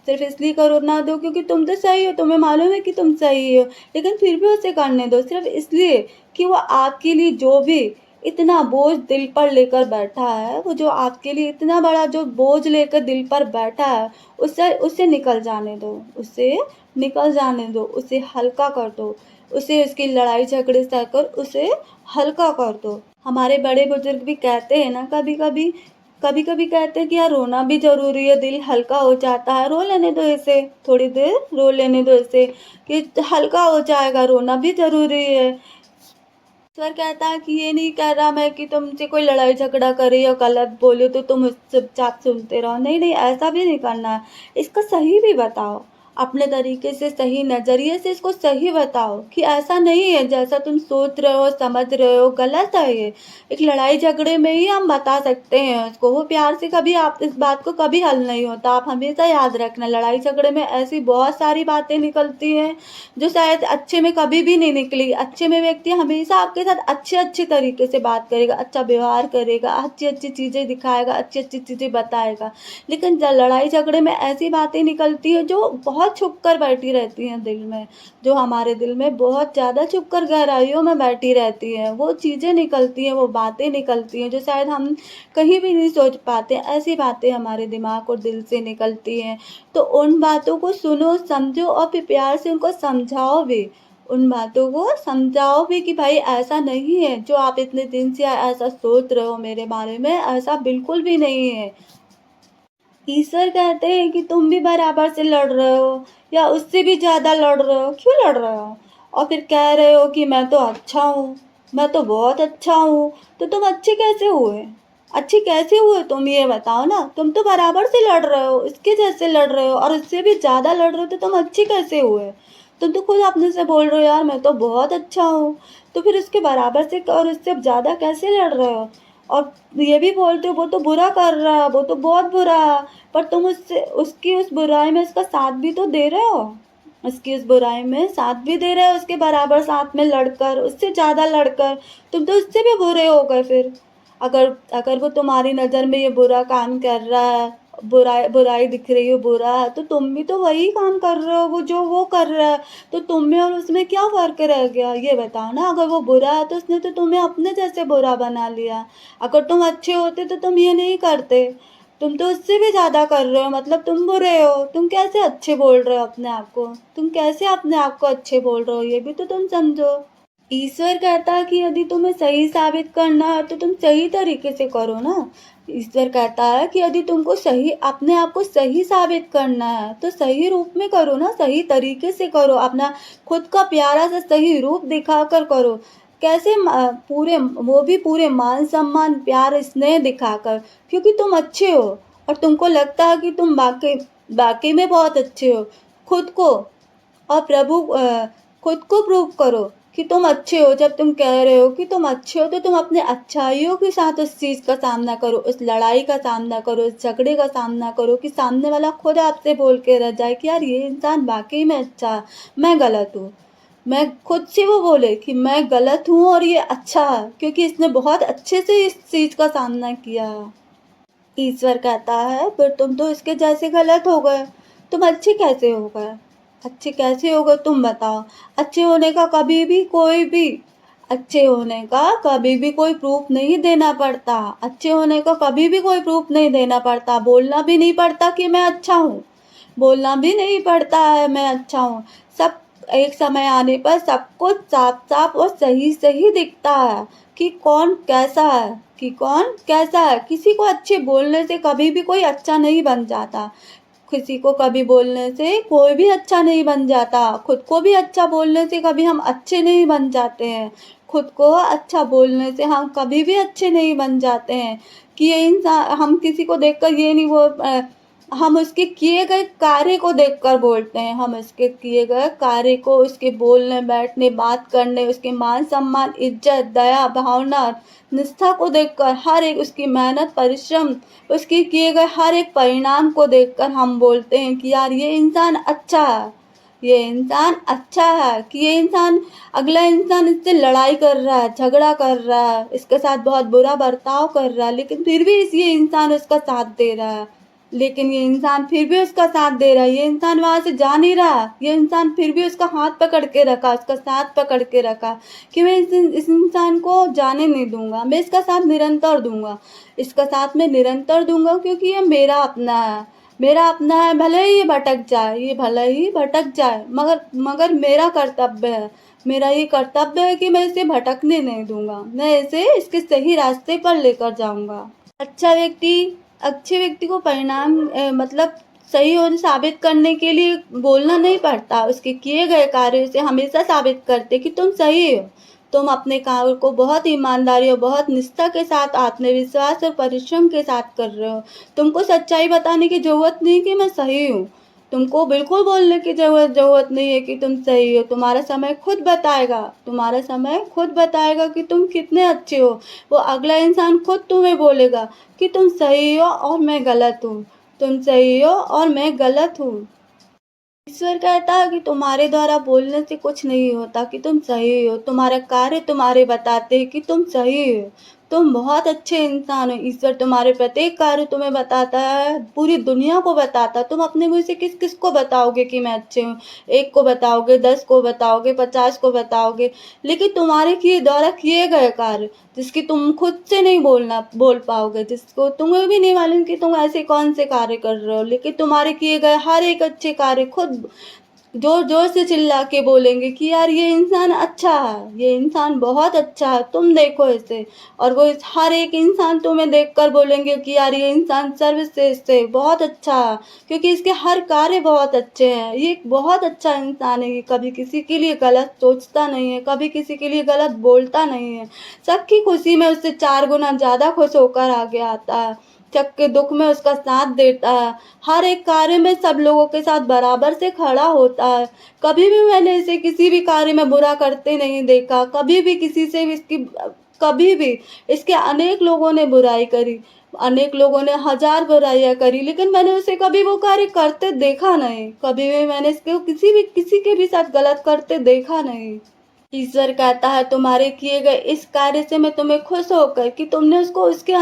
सिर्फ इसलिए करो ना दो क्योंकि तुम तो सही हो, तुम्हें मालूम है कि तुम सही हो, लेकिन फिर भी उसे करने दो सिर्फ इसलिए कि वो आपके लिए जो भी इतना बोझ दिल पर लेकर बैठा है, वो जो आपके लिए इतना बड़ा जो बोझ लेकर दिल पर बैठा है, उससे उसे निकल जाने दो, उसे निकल जाने दो, उसे हल्का कर दो, उसे उसकी लड़ाई झगड़े सहकर उसे हल्का कर दो। हमारे बड़े बुजुर्ग भी कहते हैं ना, कभी कभी कहते हैं कि यार रोना भी जरूरी है, दिल हल्का हो जाता है, रो लेने दो इसे, थोड़ी देर रो लेने दो इसे कि हल्का हो जाएगा, रोना भी जरूरी है। ईश्वर कहता है कि ये नहीं कह रहा मैं कि तुमसे कोई लड़ाई झगड़ा करे या गलत बोले तो तुम चुपचाप सुनते रहो, नहीं नहीं, ऐसा भी नहीं करना है, इसका सही भी बताओ, अपने तरीके से सही नज़रिए से इसको सही बताओ कि ऐसा नहीं है जैसा तुम सोच रहे हो, समझ रहे हो, गलत है ये। एक लड़ाई झगड़े में ही हम बता सकते हैं उसको, वो प्यार से कभी आप इस बात को कभी हल नहीं होता, आप हमेशा याद रखना, लड़ाई झगड़े में ऐसी बहुत सारी बातें निकलती हैं जो शायद अच्छे में कभी भी नहीं निकली। अच्छे में व्यक्ति हमेशा आपके साथ अच्छे तरीके से बात करेगा, अच्छा व्यवहार करेगा, अच्छी चीज़ें दिखाएगा, अच्छी चीज़ें बताएगा, लेकिन लड़ाई झगड़े में ऐसी बातें निकलती है जो बहुत छुप कर बैठी रहती हैं दिल में, जो हमारे दिल में बहुत ज़्यादा छुप कर गहराइयों में बैठी रहती हैं, वो चीज़ें निकलती हैं, वो बातें निकलती हैं जो शायद हम कहीं भी नहीं सोच पाते, ऐसी बातें हमारे दिमाग और दिल से निकलती हैं। तो उन बातों को सुनो, समझो और फिर प्यार से उनको समझाओ भी, उन बातों को समझाओ भी कि भाई ऐसा नहीं है जो आप इतने दिन से ऐसा सोच रहे हो मेरे बारे में, ऐसा बिल्कुल भी नहीं है। ईश्वर कहते हैं कि तुम भी बराबर से लड़ रहे हो या उससे भी ज़्यादा लड़ रहे हो, क्यों लड़ रहे हो, और फिर कह रहे हो कि मैं तो अच्छा हूँ, मैं तो बहुत अच्छा हूँ, तो तुम अच्छे कैसे हुए, अच्छे कैसे हुए तुम ये बताओ ना, तुम तो बराबर से लड़ रहे हो, इसके जैसे लड़ रहे हो और उससे भी ज़्यादा लड़ रहे हो, तो तुम अच्छे कैसे हुए, तुम तो खुद अपने से बोल रहे हो यार मैं तो बहुत अच्छा हूँ, तो फिर उसके बराबर से और उससे ज़्यादा कैसे लड़ रहे हो, और ये भी बोलते हो वो तो बुरा कर रहा है, वो तो बहुत बुरा है, पर तुम उससे उसकी उस बुराई में उसका साथ भी तो दे रहे हो, उसकी उस बुराई में साथ भी दे रहे हो, उसके बराबर साथ में लड़कर, उससे ज़्यादा लड़कर तुम तो उससे भी बुरे हो गए फिर। अगर अगर वो तुम्हारी नज़र में ये बुरा काम कर रहा है, बुराई बुराई दिख रही हो, बुरा है, तो तुम भी तो वही काम कर रहे हो वो जो वो कर रहा है, तो तुम में और उसमें क्या फ़र्क रह गया ये बताओ ना। अगर वो बुरा है तो उसने तो तुम्हें अपने जैसे बुरा बना लिया, अगर तुम अच्छे होते तो तुम ये नहीं करते, तुम तो उससे भी ज़्यादा कर रहे हो, मतलब तुम बुरे हो, तुम कैसे अच्छे बोल रहे हो अपने आप को, तुम कैसे अपने आप को अच्छे बोल रहे हो, ये भी तो तुम समझो। ईश्वर कहता है कि यदि तुम्हें सही साबित करना है तो तुम सही तरीके से करो ना। ईश्वर कहता है कि यदि तुमको सही अपने आप को सही साबित करना है तो सही रूप में करो ना, सही तरीके से करो, अपना खुद का प्यारा सा सही रूप दिखाकर करो। कैसे पूरे, वो भी पूरे मान सम्मान प्यार स्नेह दिखाकर, क्योंकि तुम अच्छे हो और तुमको लगता है कि तुम वाकई वाकई में बहुत अच्छे हो। खुद को और खुद को प्रूव करो कि तुम अच्छे हो। जब तुम कह रहे हो कि तुम अच्छे हो तो तुम अपने अच्छाइयों के साथ उस चीज़ का सामना करो, उस लड़ाई का सामना करो, उस झगड़े का सामना करो कि सामने वाला खुद आपसे बोल के रह जाए कि यार ये इंसान वाकई में अच्छा है, मैं गलत हूँ। मैं खुद से वो बोले कि मैं गलत हूँ और ये अच्छा है क्योंकि इसने बहुत अच्छे से इस चीज़ का सामना किया है। ईश्वर कहता है फिर तुम तो इसके जैसे गलत हो गए, तुम अच्छे कैसे हो गए, अच्छे कैसे हो गए तुम बताओ। अच्छे होने का कभी भी कोई भी अच्छे होने का कभी भी कोई प्रूफ नहीं देना पड़ता, अच्छे होने का कभी भी कोई प्रूफ नहीं देना पड़ता, बोलना भी नहीं पड़ता कि मैं अच्छा हूँ, बोलना भी नहीं पड़ता है मैं अच्छा हूँ। सब एक समय आने पर सब कुछ साफ-साफ और सही-सही दिखता है कि कौन कैसा है, कि कौन कैसा है। किसी को अच्छे बोलने से कभी भी कोई अच्छा नहीं बन जाता। किसी को कभी बोलने से कोई भी अच्छा नहीं बन जाता। खुद को भी अच्छा बोलने से कभी हम अच्छे नहीं बन जाते हैं। खुद को अच्छा बोलने से हम कभी भी अच्छे नहीं बन जाते हैं कि ये हम किसी को देखकर ये नहीं हम उसके किए गए कार्य को देखकर बोलते हैं। हम उसके किए गए कार्य को, उसके बोलने, बैठने, बात करने, उसके मान-सम्मान, इज़्ज़त, दया, भावना, निष्ठा को देखकर, हर एक उसकी मेहनत, परिश्रम, उसके किए गए हर एक परिणाम को देखकर हम बोलते हैं कि यार ये इंसान अच्छा है, ये इंसान अच्छा है, कि ये इंसान अगला इंसान इससे लड़ाई कर रहा है, झगड़ा कर रहा है, इसके साथ बहुत बुरा बर्ताव कर रहा है, लेकिन फिर भी ये इंसान उसका साथ दे रहा है। लेकिन ये इंसान फिर भी उसका साथ दे रहा है, ये इंसान वहाँ से जा नहीं रहा, ये इंसान फिर भी उसका हाथ पकड़ के रखा, उसका साथ पकड़ के रखा कि मैं इस इंसान को जाने नहीं दूँगा, मैं इसका साथ निरंतर दूँगा। इसका साथ मैं निरंतर दूँगा क्योंकि ये मेरा अपना है। मेरा अपना है, भले ही ये भटक जाए, ये भले ही भटक जाए, मगर मगर मेरा कर्तव्य है। मेरा ये कर्तव्य है कि मैं इसे भटकने नहीं दूँगा। मैं इसे इसके सही रास्ते पर लेकर जाऊँगा। अच्छा व्यक्ति अच्छे व्यक्ति को परिणाम मतलब सही और साबित करने के लिए बोलना नहीं पड़ता। उसके किए गए कार्य उसे हमेशा साबित करते कि तुम सही हो। तुम अपने कार्य को बहुत ईमानदारी और बहुत निष्ठा के साथ, आत्मविश्वास और परिश्रम के साथ कर रहे हो। तुमको सच्चाई बताने की ज़रूरत नहीं कि मैं सही हूँ। तुमको बिल्कुल बोलने की ज़रूरत नहीं है कि तुम सही हो। तुम्हारा समय खुद बताएगा, तुम्हारा समय खुद बताएगा कि तुम कितने अच्छे हो। वो अगला इंसान खुद तुम्हें बोलेगा कि तुम सही हो और मैं गलत हूँ, तुम सही हो और मैं गलत हूँ। ईश्वर कहता है कि तुम्हारे द्वारा बोलने से कुछ नहीं होता, कि तुम सही हो। तुम्हारा कार्य तुम्हारे बताते हैं कि तुम सही हो। तुम बहुत अच्छे इंसान हो। ईश्वर तुम्हारे प्रत्येक कार्य तुम्हें बताता है, पूरी दुनिया को बताता है। तुम अपने मुँह से किस-किस को बताओगे कि मैं अच्छे हूँ? 1 को बताओगे, 10 को बताओगे, 50 को बताओगे। लेकिन तुम्हारे द्वारा किए गए कार्य, जिसकी तुम खुद से नहीं बोल पाओगे, जिसको तुम्हें भी नहीं मालूम कि तुम ऐसे कौन से कार्य कर रहे हो, लेकिन तुम्हारे किए गए हर एक अच्छे कार्य खुद जोर-जोर से चिल्ला के बोलेंगे कि यार ये इंसान अच्छा है, ये इंसान बहुत अच्छा है, तुम देखो इसे। और वो हर एक इंसान तुम्हें देखकर बोलेंगे कि यार ये इंसान सर्वश्रेष्ठ है, बहुत अच्छा है, क्योंकि इसके हर कार्य बहुत अच्छे हैं। ये एक बहुत अच्छा इंसान है, ये कभी किसी के लिए गलत सोचता नहीं है, कभी किसी के लिए गलत बोलता नहीं है। सबकी खुशी में उससे 4 गुना ज़्यादा खुश होकर आगे आता है। सबके दुःख में उसका साथ देता है। हर एक कार्य में सब लोगों के साथ बराबर से खड़ा होता है। कभी भी मैंने इसे किसी भी कार्य में बुरा करते नहीं देखा। कभी भी किसी से भी कभी भी इसके अनेक लोगों ने बुराई करी। अनेक लोगों ने हज़ार बुराइयाँ करी, लेकिन मैंने उसे कभी वो कार्य करते देखा नहीं। कभी भी मैंने इसको किसी के भी साथ गलत करते देखा नहीं। ईश्वर कहता है तुम्हारे किए गए इस कार्य से मैं तुम्हें खुश होकर कि तुमने उसको उसके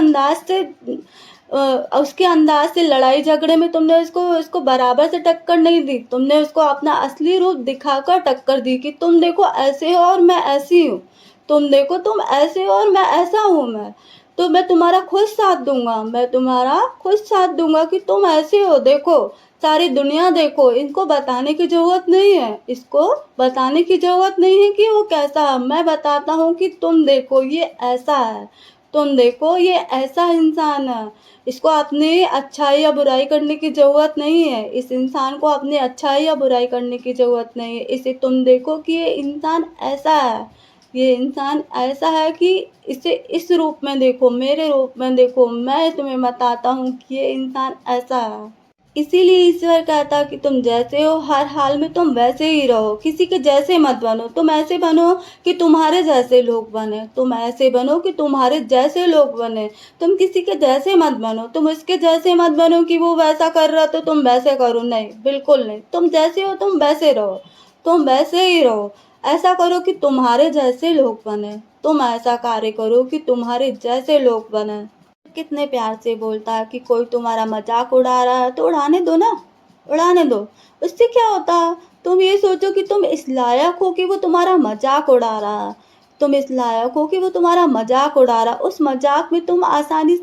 अंदाज से लड़ाई झगड़े में तुमने उसको बराबर से टक्कर नहीं दी। तुमने उसको अपना असली रूप दिखाकर टक्कर दी कि तुम देखो ऐसे हो और मैं ऐसी हूँ। तुम देखो तुम ऐसे हो और मैं ऐसा हूँ मैं। तो मैं तुम्हारा खुद साथ दूँगा, मैं तुम्हारा खुद साथ दूँगा कि तुम ऐसे हो, देखो, सारी दुनिया देखो। इनको बताने की ज़रूरत नहीं है, इसको बताने की ज़रूरत नहीं है कि वो कैसा है। मैं बताता हूँ कि तुम देखो ये ऐसा है, तुम देखो ये ऐसा इंसान है। इसको अपनी अच्छाई या बुराई करने की ज़रूरत नहीं है। इस इंसान को अपनी अच्छाई या बुराई करने की ज़रूरत नहीं है। इसे तुम देखो कि ये इंसान ऐसा है। ये इंसान ऐसा है कि इसे इस रूप में देखो, मेरे रूप में देखो। मैं तुम्हें बताता हूँ कि ये इंसान ऐसा है। इसीलिए ईश्वर कहता है कि तुम जैसे हो हर हाल में तुम वैसे ही रहो। किसी के जैसे मत बनो। तुम ऐसे बनो कि तुम्हारे जैसे लोग बने। तुम ऐसे बनो कि तुम्हारे जैसे लोग बने। तुम किसी के जैसे मत बनो। तुम उसके जैसे मत बनो कि वो वैसा कर रहा तो तुम वैसे करो। नहीं, बिल्कुल नहीं। तुम जैसे हो तुम वैसे रहो। तुम वैसे ही रहो। ऐसा करो कि तुम्हारे जैसे लोग बने। तुम ऐसा कार्य करो कि तुम्हारे जैसे लोग बने। कितने प्यार से बोलता है कि कोई तुम्हारा मजाक उड़ा रहा है तो उड़ाने दो ना, उड़ाने दो। उससे क्या होता है? तुम ये सोचो कि तुम इस लायक हो कि वो तुम्हारा मजाक उड़ा रहा है। तुम इस लायक हो कि वो तुम्हारा मजाक उड़ा रहा है। उस मजाक को तुम आसानी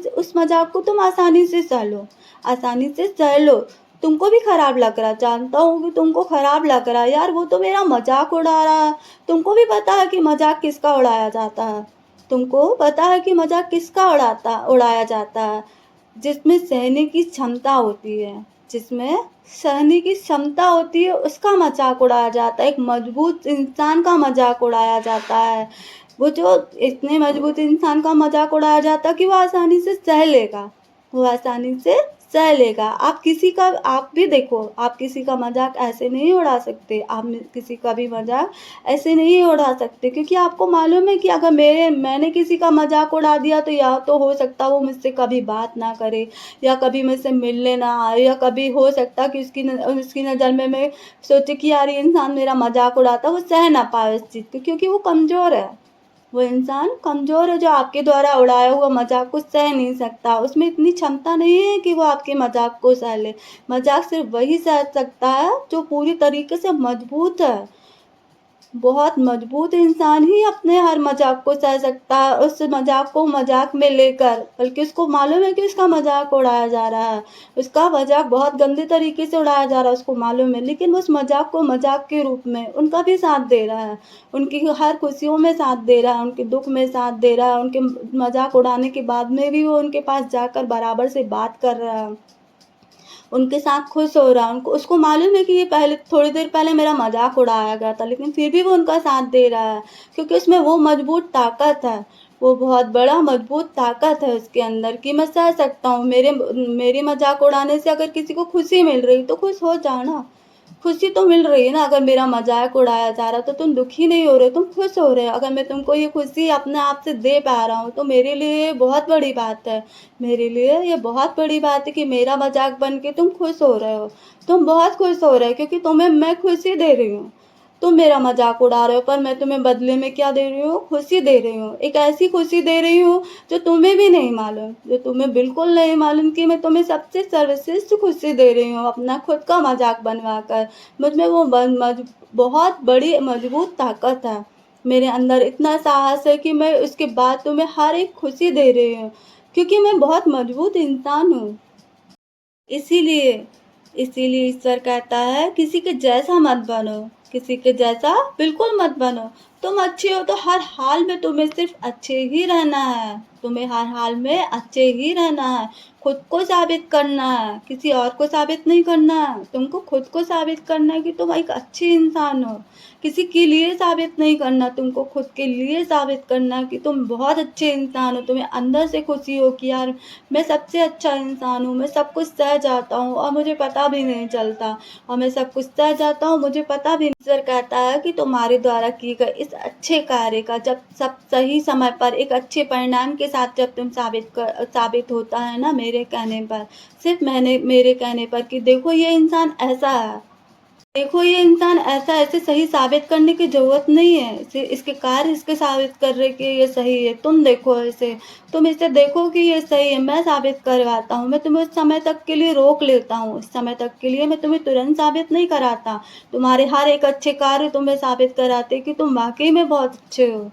से सह लो, आसानी से सह लो। तुमको भी खराब लग रहा है, जानता हूँ कि तुमको खराब लग रहा है यार, वो तो मेरा मज़ाक उड़ा रहा है। तुमको भी पता है कि मज़ाक किसका उड़ाया जाता है। तुमको पता है कि मज़ाक किसका उड़ाया जाता है, जिसमें सहने की क्षमता होती है, जिसमें सहने की क्षमता होती है उसका मज़ाक उड़ाया जाता है। एक मज़बूत इंसान का मज़ाक उड़ाया जाता है। वो जो इतने मज़बूत इंसान का मज़ाक उड़ाया जाता है कि वो आसानी से सह लेगा, वो आसानी से सह लेगा। आप भी देखो, आप किसी का मज़ाक ऐसे नहीं उड़ा सकते, आप किसी का भी मज़ाक ऐसे नहीं उड़ा सकते, क्योंकि आपको मालूम है कि अगर मैंने किसी का मज़ाक उड़ा दिया तो या तो हो सकता है वो मुझसे कभी बात ना करे, या कभी मुझसे मिलने ना आए, या कभी हो सकता है कि उसकी नज़र में मैं सोचे कि यार ये इंसान मेरा मज़ाक उड़ाता है, वो सह ना पाए उस चीज़ को, क्योंकि वो कमज़ोर है। वो इंसान कमज़ोर है जो आपके द्वारा उड़ाया हुआ मज़ाक को सह नहीं सकता। उसमें इतनी क्षमता नहीं है कि वो आपके मज़ाक को सह ले। मज़ाक सिर्फ़ वही सह सकता है जो पूरी तरीके से मज़बूत है। बहुत मज़बूत इंसान ही अपने हर मज़ाक को सह सकता है, उस मज़ाक को मज़ाक में लेकर, बल्कि उसको मालूम है कि उसका मज़ाक उड़ाया जा रहा है। उसका मज़ाक बहुत गंदे तरीके से उड़ाया जा रहा है, उसको मालूम है, लेकिन वो उस मज़ाक को मज़ाक के रूप में उनका भी साथ दे रहा है। उनकी हर खुशियों में साथ दे रहा है, उनके दुःख में साथ दे रहा है, उनके मज़ाक उड़ाने के बाद में भी वो उनके पास जाकर बराबर से बात कर रहा है। उनके साथ खुश हो रहा है, उनको उसको मालूम है कि ये पहले थोड़ी देर पहले मेरा मज़ाक उड़ाया गया था, लेकिन फिर भी वो उनका साथ दे रहा है, क्योंकि उसमें वो मज़बूत ताकत है, वो बहुत बड़ा मज़बूत ताकत है उसके अंदर कि मैं सह सकता हूँ। मेरे मज़ाक उड़ाने से अगर किसी को खुशी मिल रही तो खुश हो जाओ ना। खुशी तो मिल रही है ना, अगर मेरा मज़ाक उड़ाया जा रहा तो तुम दुखी नहीं हो रहे, तुम खुश हो रहे हो। अगर मैं तुमको ये खुशी अपने आप से दे पा रहा हूँ तो मेरे लिए ये बहुत बड़ी बात है। मेरे लिए ये बहुत बड़ी बात है कि मेरा मज़ाक बन के तुम खुश हो रहे हो। तुम बहुत खुश हो रहे हो क्योंकि तुम्हें मैं खुशी दे रही हूँ। तुम मेरा मज़ाक उड़ा रहे हो पर मैं तुम्हें बदले में क्या दे रही हूँ? खुशी दे रही हूँ। एक ऐसी खुशी दे रही हूँ जो तुम्हें भी नहीं मालूम, जो तुम्हें बिल्कुल नहीं मालूम कि मैं तुम्हें सबसे सर्वश्रेष्ठ खुशी दे रही हूँ अपना खुद का मज़ाक बनवाकर। मुझ में वो बहुत बड़ी मज़बूत ताकत है। मेरे अंदर इतना साहस है कि मैं उसके बाद तुम्हें हर एक खुशी दे रही हूँ, क्योंकि मैं बहुत मज़बूत इंसान हूँ। इसीलिए इसीलिए ईश्वर कहता है किसी के जैसा मत बनो, किसी के जैसा बिल्कुल मत बनो। तुम अच्छे हो तो हर हाल में तुम्हें सिर्फ़ अच्छे ही रहना है। तुम्हें हर हाल में अच्छे ही रहना है। खुद को साबित करना है, किसी और को साबित नहीं करना है। तुमको खुद को साबित करना है कि तुम एक अच्छे इंसान हो। किसी के लिए साबित नहीं करना, तुमको खुद के लिए साबित करना है कि तुम बहुत अच्छे इंसान हो। तुम्हें अंदर से खुशी हो कि यार मैं सबसे अच्छा इंसान हूँ, मैं सब कुछ सह जाता हूँ और मुझे पता भी नहीं चलता, और मैं सब कुछ सह जाता हूँ, मुझे पता भी नहीं। ईश्वर कहता है कि तुम्हारे द्वारा किए गए इस अच्छे कार्य का जब सब सही समय पर एक अच्छे परिणाम के साथ जब तुम साबित होता है ना मेरे कहने पर, सिर्फ़ मेरे कहने पर कि देखो ये इंसान ऐसा है। देखो ये इंसान ऐसा है, इसे सही साबित करने की ज़रूरत नहीं है। इसके कार्य इसके साबित कर रहे कि ये सही है। तुम इसे देखो कि ये सही है, मैं साबित करवाता हूँ। मैं तुम्हें उस समय तक के लिए रोक लेता हूँ। उस समय तक के लिए मैं तुम्हें तुरंत साबित नहीं कराता। तुम्हारे हर एक अच्छे कार्य तुम्हें साबित कराते कि तुम वाक़ई में बहुत अच्छे हो।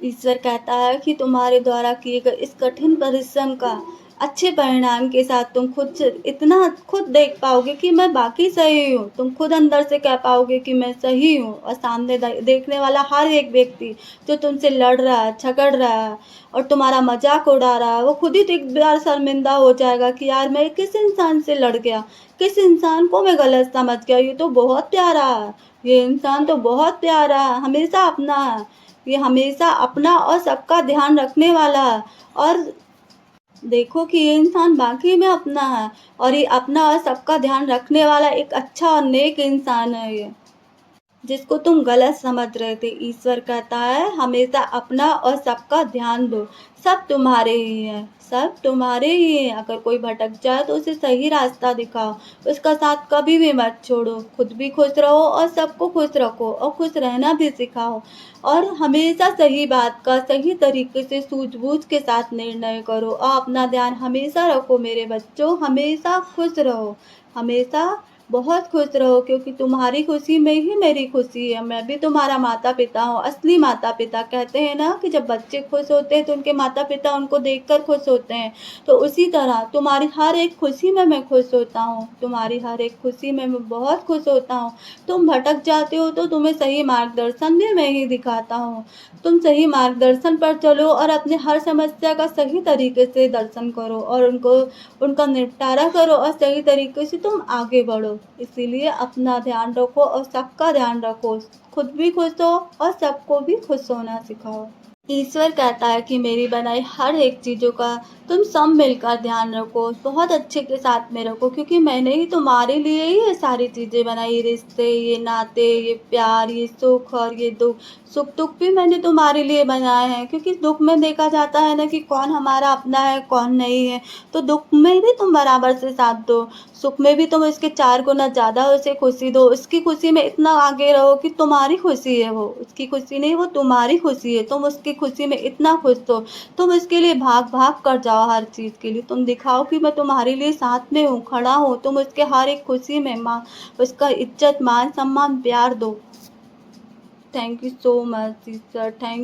ईश्वर कहता है कि तुम्हारे द्वारा किए गए इस कठिन परिश्रम का अच्छे परिणाम के साथ तुम खुद देख पाओगे कि मैं बाकी सही हूँ। तुम खुद अंदर से कह पाओगे कि मैं सही हूँ, और सामने देखने वाला हर एक व्यक्ति जो तुमसे लड़ रहा है, झगड़ रहा है और तुम्हारा मजाक उड़ा रहा है, वो खुद ही तो एक बार शर्मिंदा हो जाएगा कि यार मैं किस इंसान से लड़ गया, किस इंसान को मैं गलत समझ गया। ये तो बहुत प्यारा है, ये इंसान तो बहुत प्यारा है, हमेशा अपना है, ये हमेशा अपना और सबका ध्यान रखने वाला है। और देखो कि ये इंसान वाक़ई में अपना है, और ये अपना और सबका ध्यान रखने वाला एक अच्छा और नेक इंसान है ये। जिसको तुम गलत समझ रहे थे। ईश्वर कहता है हमेशा अपना और सबका ध्यान दो, सब तुम्हारे ही है, सब तुम्हारे ही है। अगर कोई भटक जाए तो उसे सही रास्ता दिखाओ, उसका साथ कभी भी मत छोड़ो। खुद भी खुश रहो और सबको खुश रखो, और खुश रहना भी सिखाओ। और हमेशा सही बात का सही तरीके से सूझबूझ के साथ निर्णय करो, और अपना ध्यान हमेशा रखो मेरे बच्चों, हमेशा खुश रहो, हमेशा बहुत खुश रहो क्योंकि तुम्हारी खुशी में ही मेरी खुशी है। मैं भी तुम्हारा माता-पिता हूँ, असली माता-पिता। कहते हैं ना कि जब बच्चे खुश होते हैं तो उनके माता-पिता उनको देखकर खुश होते हैं। तो उसी तरह तुम्हारी हर एक खुशी में मैं खुश होता हूँ। तुम्हारी हर एक खुशी में मैं बहुत खुश होता हूँ। तुम भटक जाते हो तो तुम्हें सही मार्गदर्शन भी मैं ही दिखाता हूँ। तुम सही मार्गदर्शन पर चलो और अपने हर समस्या का सही तरीके से दर्शन करो और उनका निपटारा करो और सही तरीके से तुम आगे बढ़ो। इसीलिए अपना ध्यान रखो और सबका ध्यान रखो। खुद भी खुश हो और सबको भी खुश होना सिखाओ। ईश्वर कहता है कि मेरी बनाई हर एक चीज़ों का तुम सब मिलकर ध्यान रखो, बहुत अच्छे के साथ में रखो क्योंकि मैंने ही तुम्हारे लिए ही ये सारी चीज़ें बनाई, ये रिश्ते, ये नाते, ये प्यार, ये सुख और ये दुःख। सुख-दुःख भी मैंने तुम्हारे लिए बनाए हैं क्योंकि दुःख में देखा जाता है ना कि कौन हमारा अपना है, कौन नहीं है। तो दुःख में भी तुम बराबर से साथ दो, सुख में भी तुम उसके 4 गुना ज़्यादा उसे खुशी दो, उसकी खुशी में इतना आगे रहो कि तुम्हारी खुशी है वो, उसकी खुशी नहीं वो तुम्हारी खुशी है, तुम उसकी खुशी में इतना खुश हो, तुम उसके लिए भाग-भाग कर जाओ हर चीज़ के लिए, तुम दिखाओ कि मैं तुम्हारे लिए साथ में हूँ, खड़ा हूँ, तुम उसके हर एक खुशी में उसका इज़्ज़त, मान-सम्मान, प्यार दो। Thank you so much sister, thank